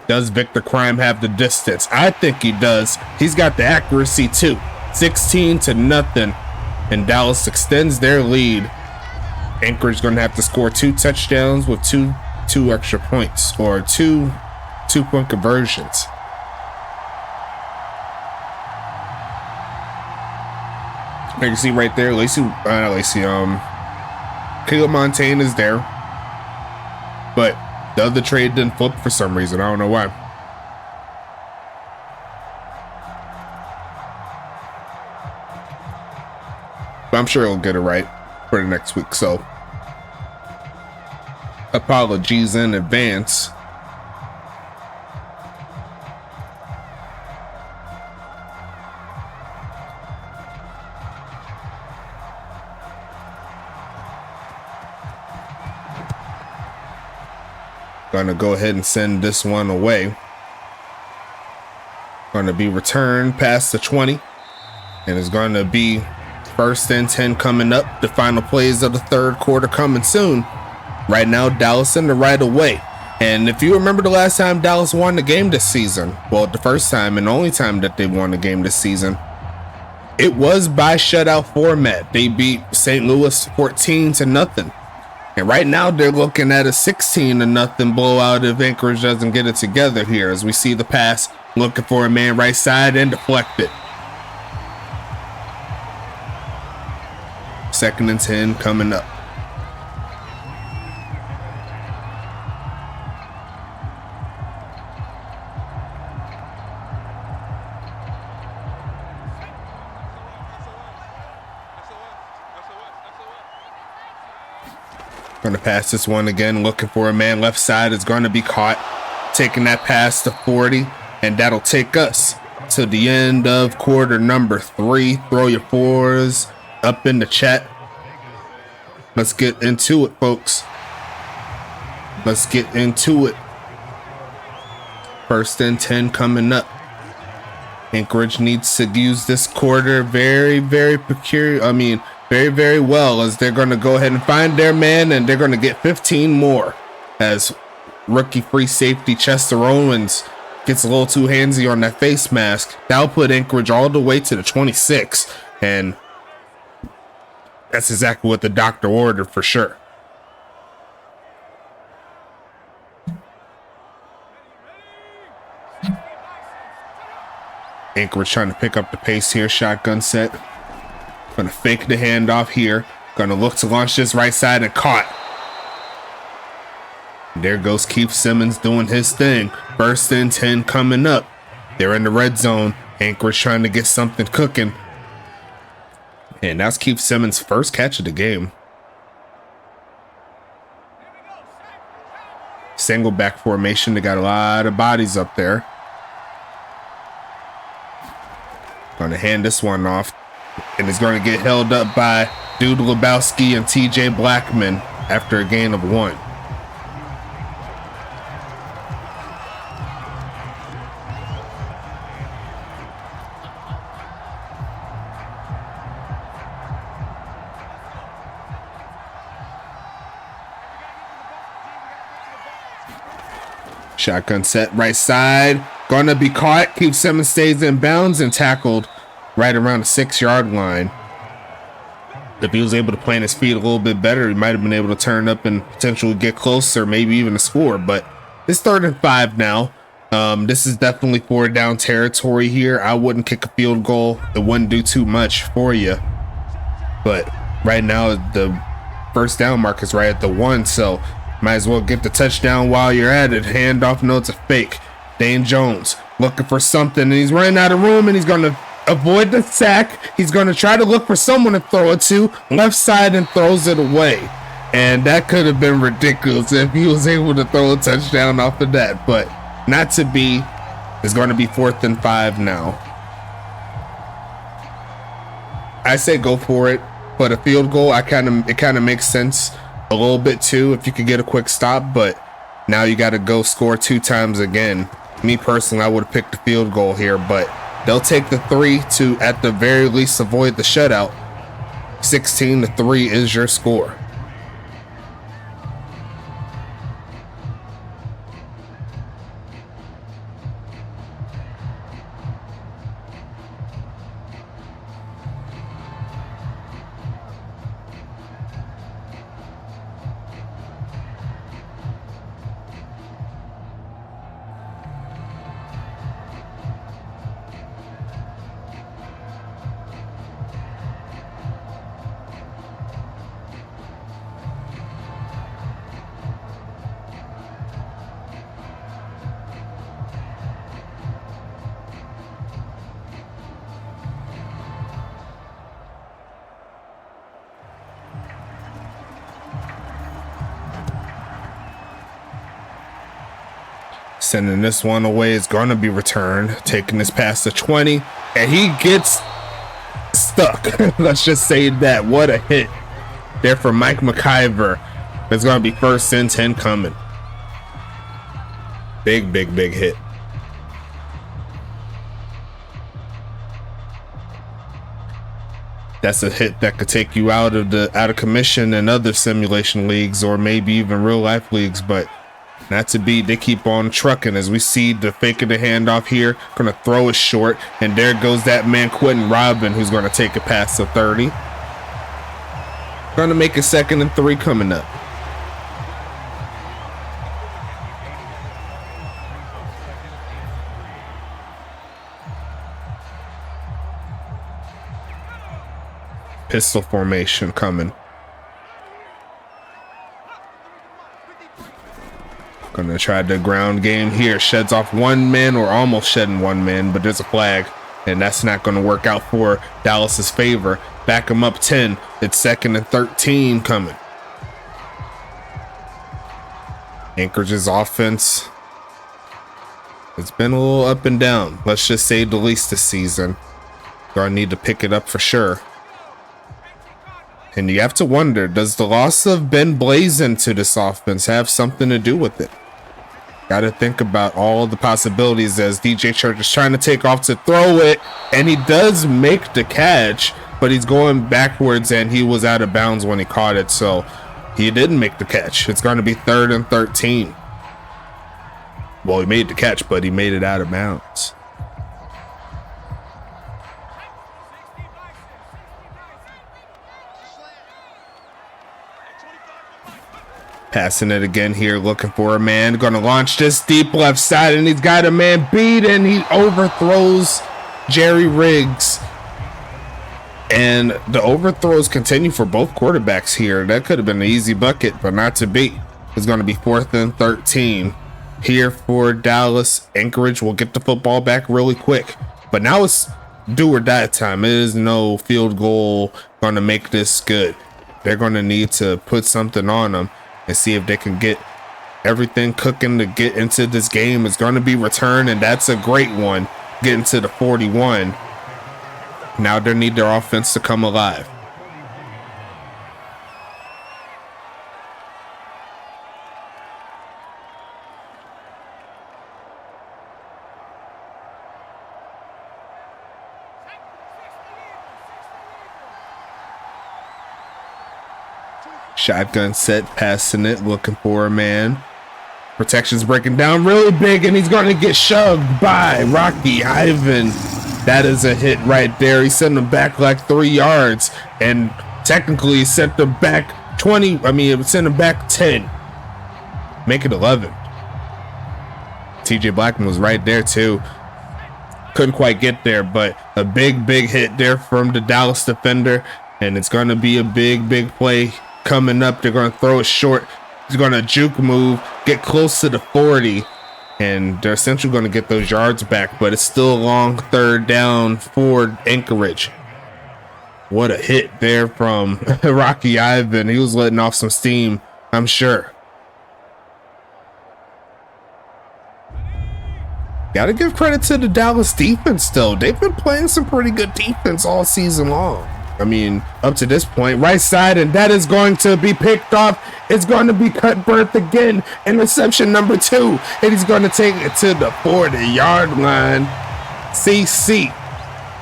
Does Victor Crime have the distance? I think he does. He's got the accuracy too. 16-0, and Dallas extends their lead. Anchorage going to have to score 2 touchdowns with two extra points, or two point conversions. You can see right there, Caleb Montaigne is there, but the other trade didn't flip for some reason. I don't know why. But I'm sure he'll get it right for the next week. So apologies in advance. Gonna go ahead and send this one away. Gonna be returned past the 20, and it's gonna be 1st and 10 coming up. The final plays of the 3rd quarter coming soon. Right now, Dallas in the right away. And if you remember the last time Dallas won the game this season, well, the first time and only time that they won the game this season, it was by shutout format. They beat St. Louis 14-0. And right now they're looking at a 16-0 blowout if Anchorage doesn't get it together here, as we see the pass, looking for a man right side and deflected. 2nd and 10 coming up. Going to pass this one again, looking for a man left side. Is going to be caught, taking that pass to 40, and that'll take us to the end of quarter number 3. Throw your 4s up in the chat. Let's get into it, folks. Let's get into it. 1st and 10 coming up. Anchorage needs to use this quarter very, very very well, as they're going to go ahead and find their man, and they're going to get 15 more, as rookie free safety Chester Owens gets a little too handsy on that face mask. That'll put Anchorage all the way to the 26, and that's exactly what the doctor ordered for sure. Anchorage trying to pick up the pace here. Shotgun set. Gonna fake the handoff here. Gonna look to launch this right side, and caught. There goes Keith Simmons doing his thing. 1st and 10 coming up. They're in the red zone. Anchorage trying to get something cooking. And that's Keith Simmons' first catch of the game. Single back formation. They got a lot of bodies up there. Going to hand this one off. And it's going to get held up by Dude Lebowski and TJ Blackman after a gain of 1. Shotgun set right side. Gonna be caught. Keith Simmons stays in bounds and tackled right around the 6-yard line. If he was able to plant his feet a little bit better, he might have been able to turn up and potentially get closer, maybe even a score. But it's 3rd and 5 now. This is definitely 4th down territory here. I wouldn't kick a field goal. It wouldn't do too much for you. But right now, the first down mark is right at the 1, so might as well get the touchdown while you're at it. Handoff, no, it's a fake. Dane Jones looking for something, and he's running out of room, and he's going to avoid the sack. He's going to try to look for someone to throw it to. Left side and throws it away. And that could have been ridiculous if he was able to throw a touchdown off of that. But not to be. It's going to be 4th and 5 now. I say go for it. But a field goal, it kind of makes sense a little bit too if you could get a quick stop. But now you got to go score 2 times again. Me personally, I would have picked the field goal here, but they'll take the 3 to, at the very least, avoid the shutout. 16-3 is your score. Sending this one away is going to be returned. Taking this past the 20. And he gets stuck. Let's just say that. What a hit there for Mike McIver. There's going to be 1st and 10 coming. Big hit. That's a hit that could take you out of commission in other simulation leagues or maybe even real life leagues, but not to be. They keep on trucking as we see the fake of the handoff here. Gonna throw it short, and there goes that man Quentin Robin, who's gonna take it past the 30. Gonna make a 2nd and 3 coming up. Pistol formation coming. Gonna try the ground game here. Sheds off 1 man, or almost shedding 1 man, but there's a flag, and that's not gonna work out for Dallas's favor. Back him up 10. It's 2nd and 13 coming. Anchorage's offense, it's been a little up and down. Let's just say the least this season. Gonna need to pick it up for sure. And you have to wonder, does the loss of Ben Blazin to this offense have something to do with it? Got to think about all the possibilities as DJ Church is trying to take off to throw it. And he does make the catch, but he's going backwards and he was out of bounds when he caught it. So he didn't make the catch. It's going to be 3rd and 13. Well, he made the catch, but he made it out of bounds. Passing it again here, looking for a man. Gonna launch this deep left side, and he's got a man beat, and he overthrows Jerry Riggs. And the overthrows continue for both quarterbacks here. That could have been an easy bucket, but not to be. It's going to be 4th and 13 here for Dallas. Anchorage will get the football back really quick. But now it's do or die time. It is no field goal going to make this good. They're going to need to put something on them and see if they can get everything cooking to get into this game. Is going to be return, and that's a great one. Getting to the 41. Now they need their offense to come alive. Shotgun set, passing it, looking for a man. Protection's breaking down really big, and he's going to get shoved by Rocky Ivan. That is a hit right there. He sent him back like 3 yards, and technically he sent him back 20. I mean, it sent him back 10. Make it 11. TJ Blackman was right there too. Couldn't quite get there, but a big hit there from the Dallas defender, and it's going to be a big play coming up. They're going to throw it short. He's going to juke move, get close to the 40, and they're essentially going to get those yards back, but it's still a long third down for Anchorage. What a hit there from Rocky Ivan. He was letting off some steam, I'm sure. Gotta give credit to the Dallas defense, though. They've been playing some pretty good defense all season long. I mean, up to this point, right side, and that is going to be picked off. It's going to be Cutbirth again. Interception number 2, and he's going to take it to the 40-yard line. CC,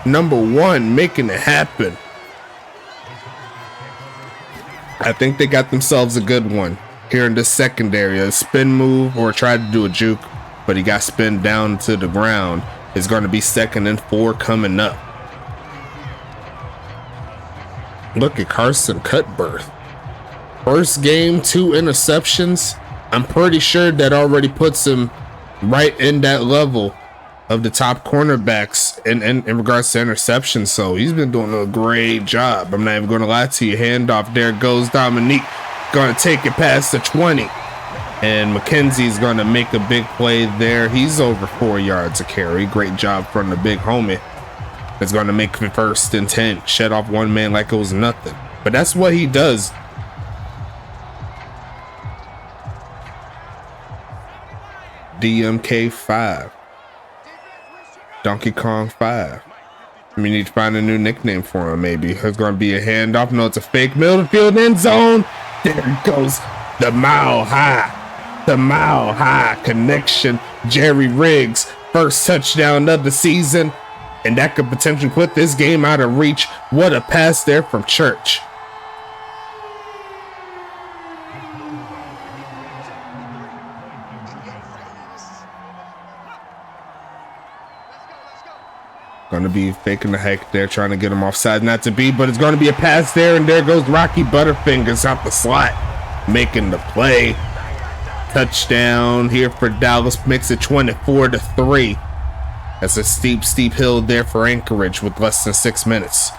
number 1, making it happen. I think they got themselves a good one here in this secondary. A spin move or tried to do a juke, but he got spinned down to the ground. It's going to be 2nd and 4 coming up. Look at Carson Cutbirth. First game, 2 interceptions. I'm pretty sure that already puts him right in that level of the top cornerbacks in regards to interceptions. So he's been doing a great job. I'm not even going to lie to you. Handoff. There goes Dominique. Going to take it past the 20. And McKenzie's going to make a big play there. He's over 4 yards a carry. Great job from the big homie. It's going to make the 1st and 10. Shut off one man like it was nothing. But that's what he does. DMK 5. Donkey Kong 5. We need to find a new nickname for him, maybe. It's going to be a handoff. No, it's a fake. Middle of the field, end zone. There it goes. The mile high. The mile high connection. Jerry Riggs. First touchdown of the season. And that could potentially put this game out of reach. What a pass there from Church. Going to be faking the heck there, trying to get him offside, not to be, but it's going to be a pass there, and there goes Rocky Butterfingers out the slot, making the play. Touchdown here for Dallas, makes it 24-3. That's a steep hill there for Anchorage with less than 6 minutes.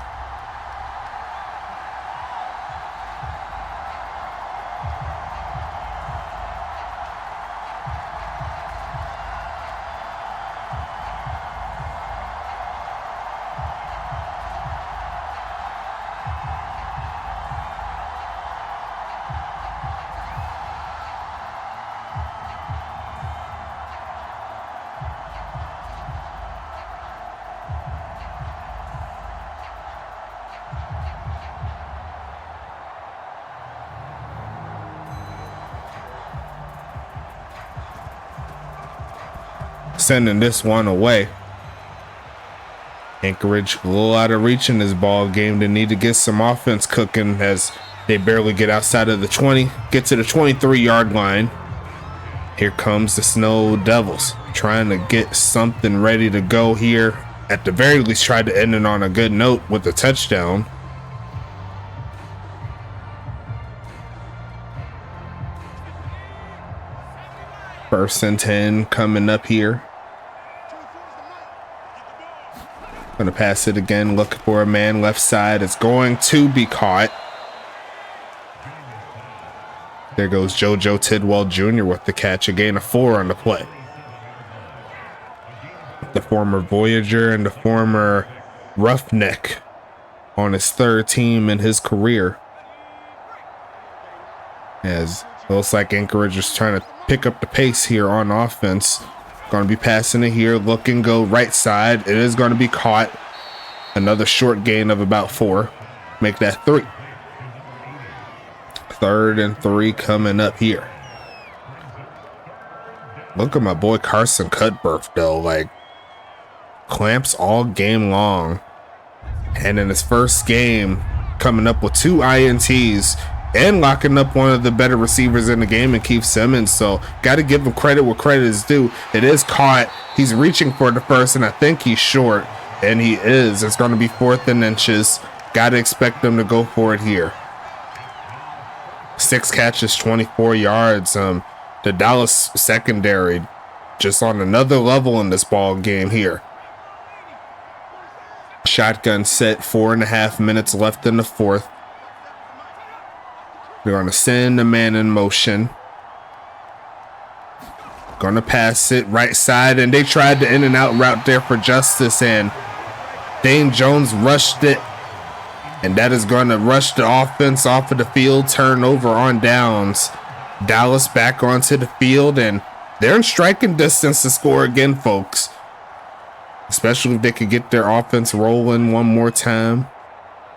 Sending this one away. Anchorage a little out of reach in this ball game. They need to get some offense cooking as they barely get outside of the 20, get to the 23-yard line. Here comes the Snow Devils trying to get something ready to go here. At the very least, try to end it on a good note with a touchdown. First and 10 coming up here. Gonna pass it again, looking for a man left side. It's going to be caught. There goes JoJo Tidwell Jr. with the catch. A gain of 4 on the play. the former Voyager and the former Roughneck, on his third team in his career. As it looks like Anchorage is trying to pick up the pace here on offense. Going to be passing it here, look and go right side. It is going to be caught. Another short gain of about 4. Make that 3. 3rd and 3 coming up here. Look at my boy Carson Cutbirth though, like clamps all game long. And in his first game, coming up with 2 INTs and locking up one of the better receivers in the game in Keith Simmons. So got to give him credit where credit is due. It is caught. He's reaching for the first, and I think he's short. And he is. It's going to be 4th and inches. Got to expect them to go for it here. 6 catches, 24 yards. The Dallas secondary just on another level in this ball game here. Shotgun set, 4.5 minutes left in the 4th. They're going to send the man in motion. Going to pass it right side, and they tried the in and out route there for Justice, and Dane Jones rushed it, and that is going to rush the offense off of the field. Turnover on downs. Dallas back onto the field, and they're in striking distance to score again, folks. Especially if they could get their offense rolling one more time.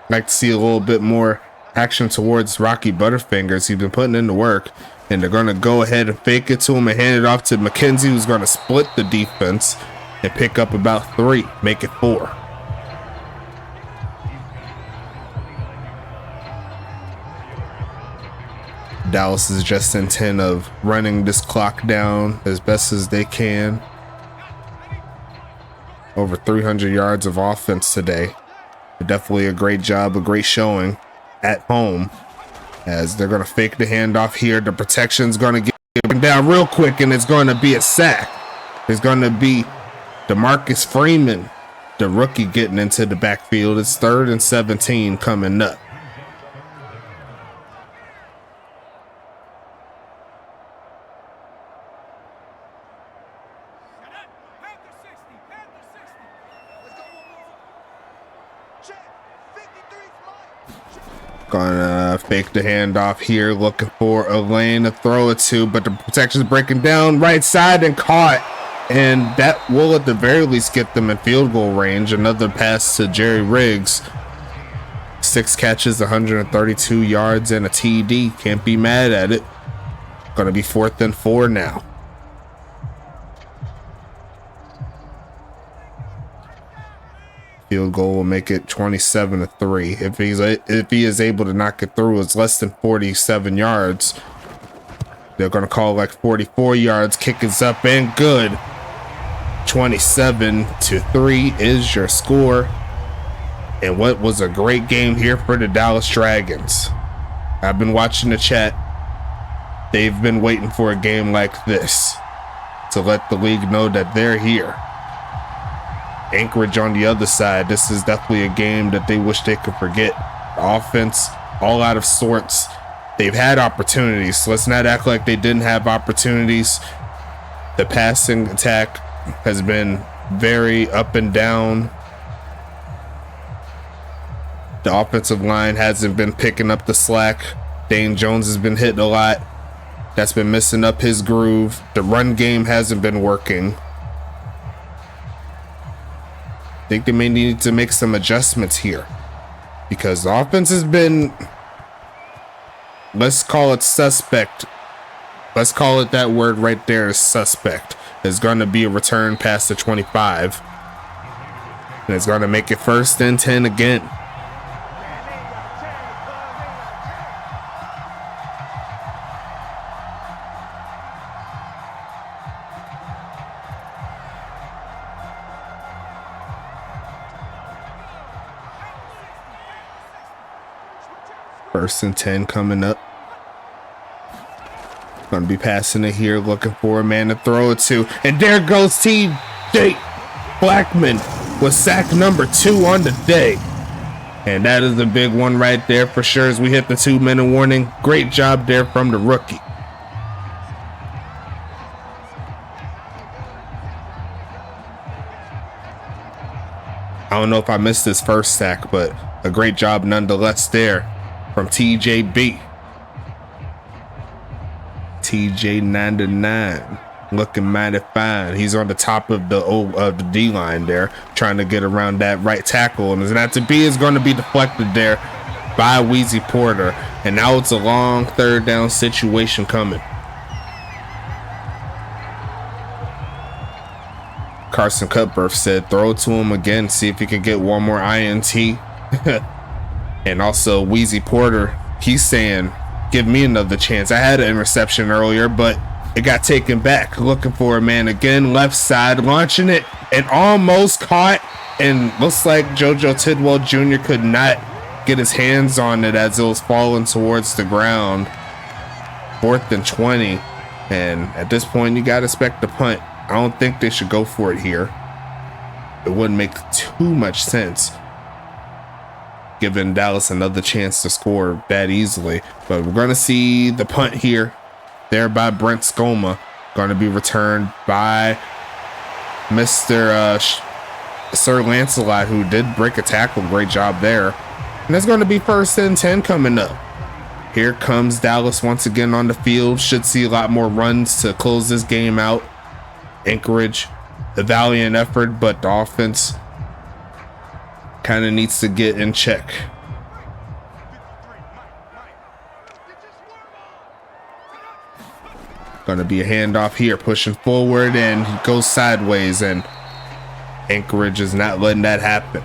I'd like to see a little bit more action towards Rocky Butterfingers. He's been putting in the work, and they're going to go ahead and fake it to him and hand it off to McKenzie, who's going to split the defense and pick up about 3, make it 4. Dallas is just intent of running this clock down as best as they can. Over 300 yards of offense today. Definitely a great job, a great showing at home, as they're going to fake the handoff here. The protection's going to get down real quick, and it's going to be a sack. It's going to be DeMarcus Freeman, the rookie, getting into the backfield. It's 3rd and 17 coming up. Gonna fake the handoff here, looking for a lane to throw it to, but the protection's breaking down right side and caught. And that will at the very least get them in field goal range. Another pass to Jerry Riggs. 6 catches, 132 yards, and a TD. Can't be mad at it. Gonna be 4th and 4 now. Field goal will make it 27-3. If he is able to knock it through, it's less than 47 yards. They're going to call like 44 yards. Kick is up and good. 27-3 is your score. And what was a great game here for the Dallas Dragons. I've been watching the chat. They've been waiting for a game like this to let the league know that they're here. Anchorage on the other side, this is definitely a game that they wish they could forget. The offense, all out of sorts. They've had opportunities, so let's not act like they didn't have opportunities. The passing attack has been very up and down. The offensive line hasn't been picking up the slack. Dane Jones has been hit a lot. That's been messing up his groove. The run game hasn't been working. I think they may need to make some adjustments here, because the offense has been, let's call it suspect. Let's call it that word right there, is suspect. There's going to be a return past the 25, and it's going to make it 1st and 10 again. First and 10 coming up. Gonna be passing it here, looking for a man to throw it to. And there goes T.J. Blackman with sack number 2 on the day. And that is a big one right there for sure as we hit the 2-minute warning. Great job there from the rookie. I don't know if I missed his first sack, but a great job nonetheless there from TJB. TJ99 looking mighty fine. He's on the top of the D line there, trying to get around that right tackle, and that to be is going to be deflected there by Wheezy Porter, and now it's a long third down situation coming. Carson Cutbirth said throw it to him again, see if he can get one more INT. And also Wheezy Porter, he's saying give me another chance. I had an interception earlier, but it got taken back. Looking for a man again, left side, launching it, and almost caught. And looks like JoJo Tidwell Jr. could not get his hands on it as it was falling towards the ground. 4th and 20. And at this point, you got to expect the punt. I don't think they should go for it here. It wouldn't make too much sense, giving Dallas another chance to score that easily. But we're going to see the punt here, there by Brent Skoma. Going to be returned by Mr. Sir Lancelot, who did break a tackle. Great job there. And that's going to be 1st and 10 coming up. Here comes Dallas once again on the field. Should see a lot more runs to close this game out. Anchorage, a valiant effort, but the offense kind of needs to get in check. Gonna be a handoff here, pushing forward, and he goes sideways, and Anchorage is not letting that happen.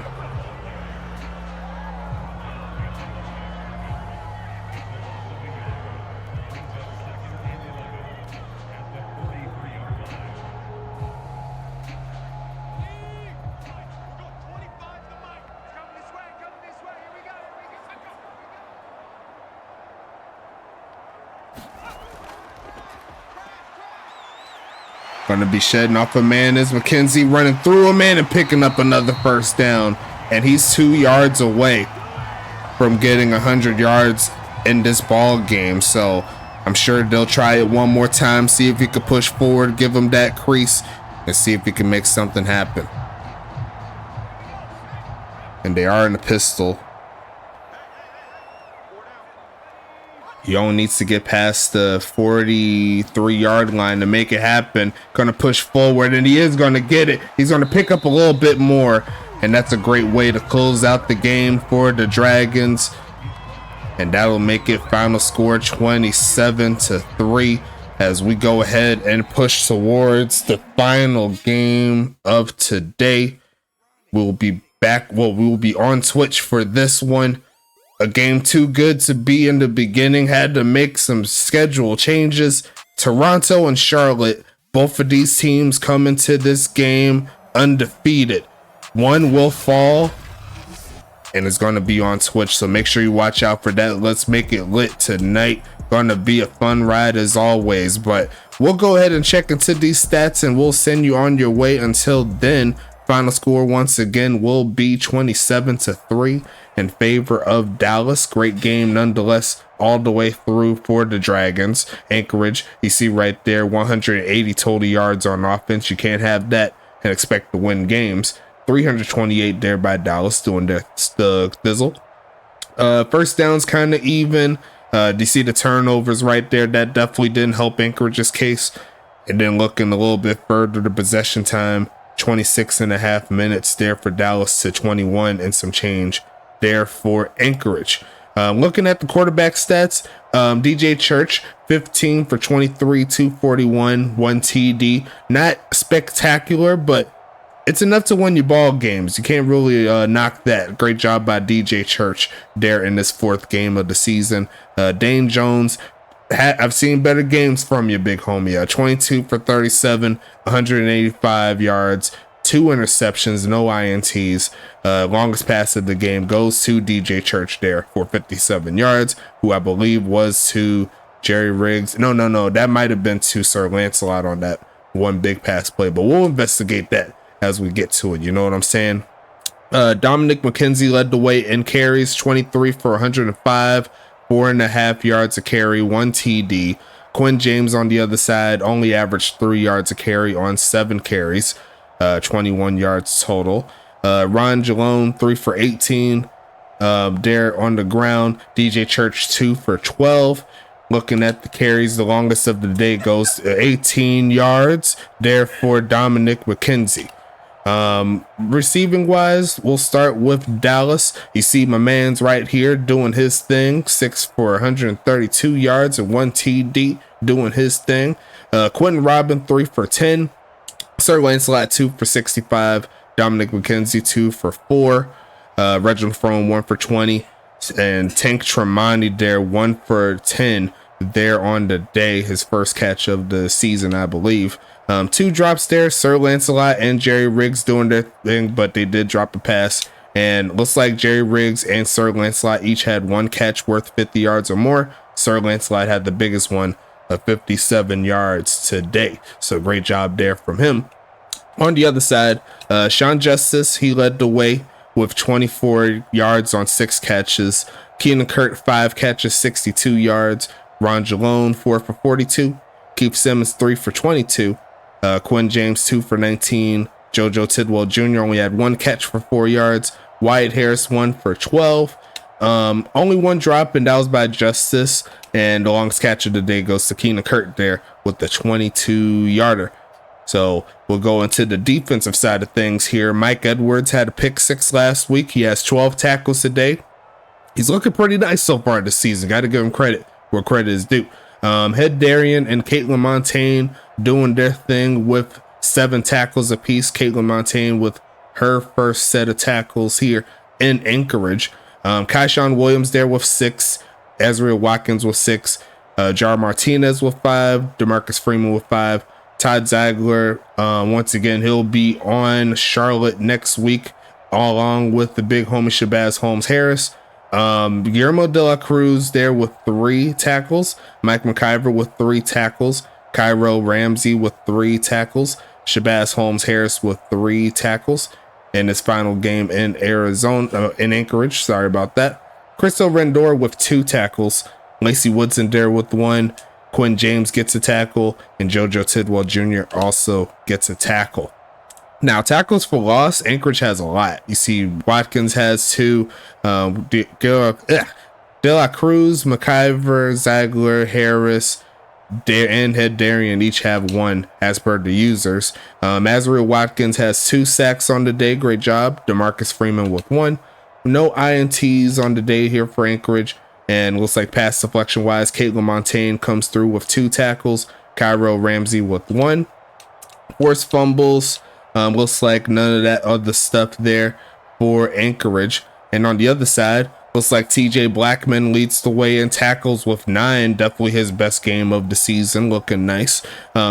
Going to be shedding off a man is McKenzie, running through a man and picking up another 1st down. And he's 2 yards away from getting 100 yards in this ball game. So I'm sure they'll try it one more time, see if he can push forward, give him that crease, and see if he can make something happen. And they are in the pistol. He only needs to get past the 43-yard line to make it happen. Going to push forward, and he is going to get it. He's going to pick up a little bit more, and that's a great way to close out the game for the Dragons. And that'll make it final score 27-3 as we go ahead and push towards the final game of today. We'll be back. Well, we will be on Twitch for this one. A game too good to be in the beginning. Had to make some schedule changes. Toronto and Charlotte, both of these teams come into this game undefeated. One will fall, and it's going to be on Twitch, so make sure you watch out for that. Let's make it lit tonight. Going to be a fun ride as always, but we'll go ahead and check into these stats, and we'll send you on your way. Until then, final score once again will be 27-3 in favor of Dallas. Great game nonetheless all the way through for the Dragons. Anchorage, you see right there, 180 total yards on offense. You can't have that and expect to win games. 328 there by Dallas, doing the thizzle. 1st down's kind of even. Do you see the turnovers right there? That definitely didn't help Anchorage's case. And then looking a little bit further, the possession time, 26.5 minutes there for Dallas to 21 and some change there for Anchorage. Looking at the quarterback stats, DJ Church, 15 for 23, 241, 1 TD. Not spectacular, but it's enough to win your ball games. You can't really knock that. Great job by DJ Church there in this 4th game of the season. Dane Jones, I've seen better games from you, big homie. 22 for 37, 185 yards, 2 interceptions, no INTs. Longest pass of the game goes to DJ Church there for 57 yards, who I believe was to Jerry Riggs. No, that might have been to Sir Lancelot on that one big pass play, but we'll investigate that as we get to it. You know what I'm saying? Dominic McKenzie led the way in carries, 23 for 105, 4.5 yards a carry, 1 TD. Quinn James on the other side only averaged 3 yards a carry on 7 carries, 21 yards total. Ron Jalone 3 for 18 there on the ground. DJ Church 2 for 12. Looking at the carries, the longest of the day goes 18 yards there for Dominic McKenzie. Receiving wise, we'll start with Dallas. You see my man's right here doing his thing, 6 for 132 yards and 1 TD, doing his thing. Quentin Robin 3 for 10. Sir Lancelot 2 for 65. Dominic McKenzie 2 for 4. Reginald Frome 1 for 20. And Tank Tremonti there 1 for 10 there on the day, his first catch of the season, I believe. 2 drops there, Sir Lancelot and Jerry Riggs doing their thing, but they did drop a pass, and looks like Jerry Riggs and Sir Lancelot each had 1 catch worth 50 yards or more. Sir Lancelot had the biggest one of 57 yards today, so great job there from him. On the other side, Sean Justice, he led the way with 24 yards on 6 catches. Keenan Kurt 5 catches, 62 yards. Ron Jalone 4 for 42. Keith Simmons 3 for 22. Quinn James 2 for 19. JoJo Tidwell Jr. only had 1 catch for 4 yards. Wyatt Harris 1 for 12. Only 1 drop, and that was by Justice. And the longest catch of the day goes to Keenan Kurt there with the 22-yarder. So we'll go into the defensive side of things here. Mike Edwards had a pick 6 last week. He has 12 tackles today. He's looking pretty nice so far this season. Got to give him credit where credit is due. Head Darian and Caitlin Montaigne doing their thing with 7 tackles apiece. Caitlin Montaigne with her first set of tackles here in Anchorage. Kaishawn Williams there with 6. Ezra Watkins with 6. Jar Martinez with 5. DeMarcus Freeman with 5. Todd Ziegler, once again, he'll be on Charlotte next week, along with the big homie Shabazz Holmes-Harris. Guillermo de la Cruz there with 3 tackles. Mike McIver with 3 tackles. Cairo Ramsey with 3 tackles. Shabazz Holmes-Harris with 3 tackles in his final game in in Anchorage. Sorry about that. Crystal Rendor with 2 tackles. Lacey Woodson there with 1. Quinn James gets a tackle, and JoJo Tidwell Jr. also gets a tackle. Now, tackles for loss, Anchorage has a lot. You see, Watkins has 2. De La Cruz, McIver, Ziegler, Harris, and Head Darian each have 1 as per the users. Azrael Watkins has 2 sacks on the day. Great job. DeMarcus Freeman with 1. No INTs on the day here for Anchorage. And looks like pass deflection wise, Caitlin Montaigne comes through with 2 tackles. Cairo Ramsey with 1. Forced fumbles. Looks like none of that other stuff there for Anchorage. And on the other side, looks like TJ Blackman leads the way in tackles with 9. Definitely his best game of the season. Looking nice.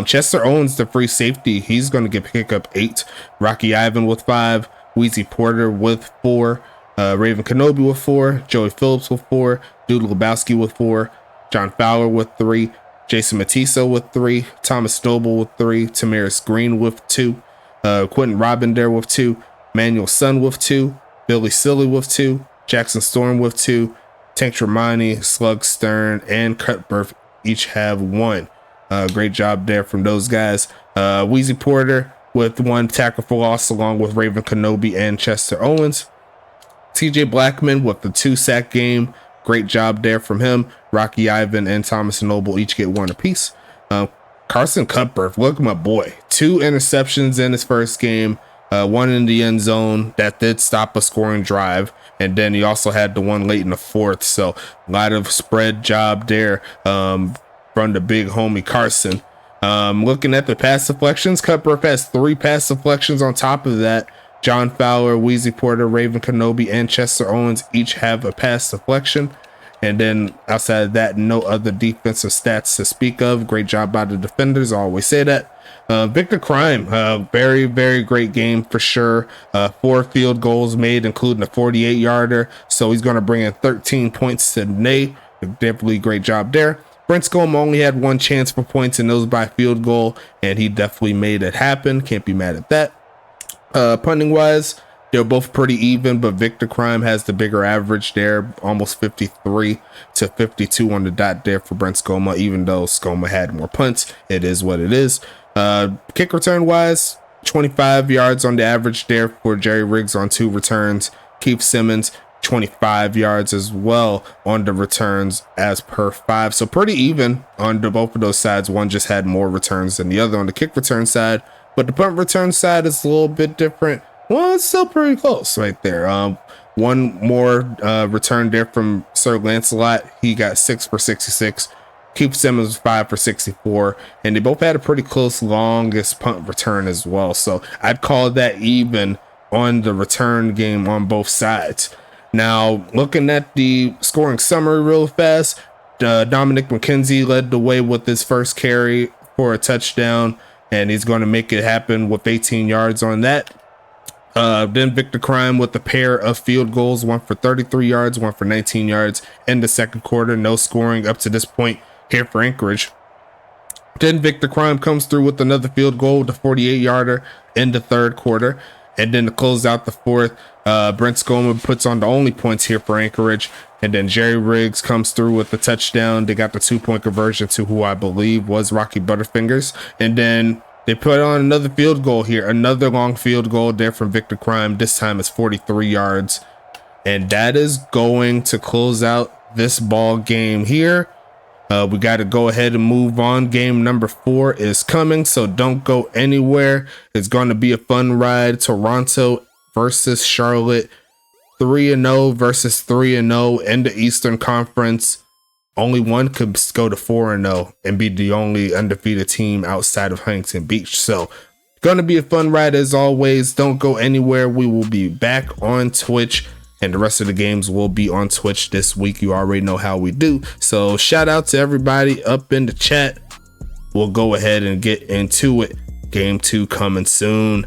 Chester Owens, the free safety, he's going to pick up 8. Rocky Ivan with 5. Wheezy Porter with 4. Raven Kenobi with 4. Joey Phillips with 4. Dude Lebowski with 4. John Fowler with 3. Jason Matiso with 3. Thomas Noble with 3. Tamaris Green with 2. Quentin Robin there with 2. Manuel Sun with 2. Billy Silly with 2. Jackson Storm with 2. Tank Tremonti, Slug Stern, and Cutbirth each have 1. Great job there from those guys. Wheezy Porter with 1 tackle for loss, along with Raven Kenobi and Chester Owens. TJ Blackman with the 2 sack game. Great job there from him. Rocky Ivan and Thomas Noble each get 1 apiece. Carson Cutbirth, look at my boy. 2 interceptions in his first game. 1 in the end zone that did stop a scoring drive. And then he also had the 1 late in the 4th. So a lot of spread job there from the big homie Carson. Looking at the pass deflections, Cutbirth has 3 pass deflections on top of that. John Fowler, Wheezy Porter, Raven Kenobi, and Chester Owens each have a pass deflection. And then outside of that, no other defensive stats to speak of. Great job by the defenders. I always say that. Victor Crime, very, very great game for sure. 4 field goals made, including a 48-yarder. So he's going to bring in 13 points today. Definitely great job there. Brent Scoma only had 1 chance for points, and those by field goal, and he definitely made it happen. Can't be mad at that. Punting wise, they're both pretty even, but Victor Crime has the bigger average there, almost 53 to 52 on the dot there for Brent Scoma. Even though Scoma had more punts, it is what it is. Kick return wise, 25 yards on the average there for Jerry Riggs on 2 returns. Keith Simmons, 25 yards as well on the returns as per 5. So pretty even on both of those sides. One just had more returns than the other on the kick return side, but the punt return side is a little bit different. Well, it's still pretty close right there. One more return there from Sir Lancelot. He got 6 for 66. Keith Simmons was 5 for 64, and they both had a pretty close longest punt return as well. So I'd call that even on the return game on both sides. Now, looking at the scoring summary real fast, Dominic McKenzie led the way with his first carry for a touchdown, and he's going to make it happen with 18 yards on that. Then Victor Crime with a pair of field goals, one for 33 yards, one for 19 yards in the second quarter. No scoring up to this point here for Anchorage. Then Victor Crime comes through with another field goal, the 48-yarder in the third quarter. And then to close out the fourth, Brent Scoman puts on the only points here for Anchorage. And then Jerry Riggs comes through with the touchdown. They got the 2-point conversion to who I believe was Rocky Butterfingers. And then they put on another field goal here, another long field goal there from Victor Crime. This time it's 43 yards. And that is going to close out this ball game here. We got to go ahead and move on. Game number 4 is coming, so don't go anywhere. It's going to be a fun ride. Toronto versus Charlotte, 3-0 versus 3-0 in the Eastern Conference. Only one could go to 4-0 and be the only undefeated team outside of Huntington Beach. So going to be a fun ride as always. Don't go anywhere. We will be back on Twitch, and the rest of the games will be on Twitch this week. You already know how we do. So shout out to everybody up in the chat. We'll go ahead and get into it. Game 2 coming soon.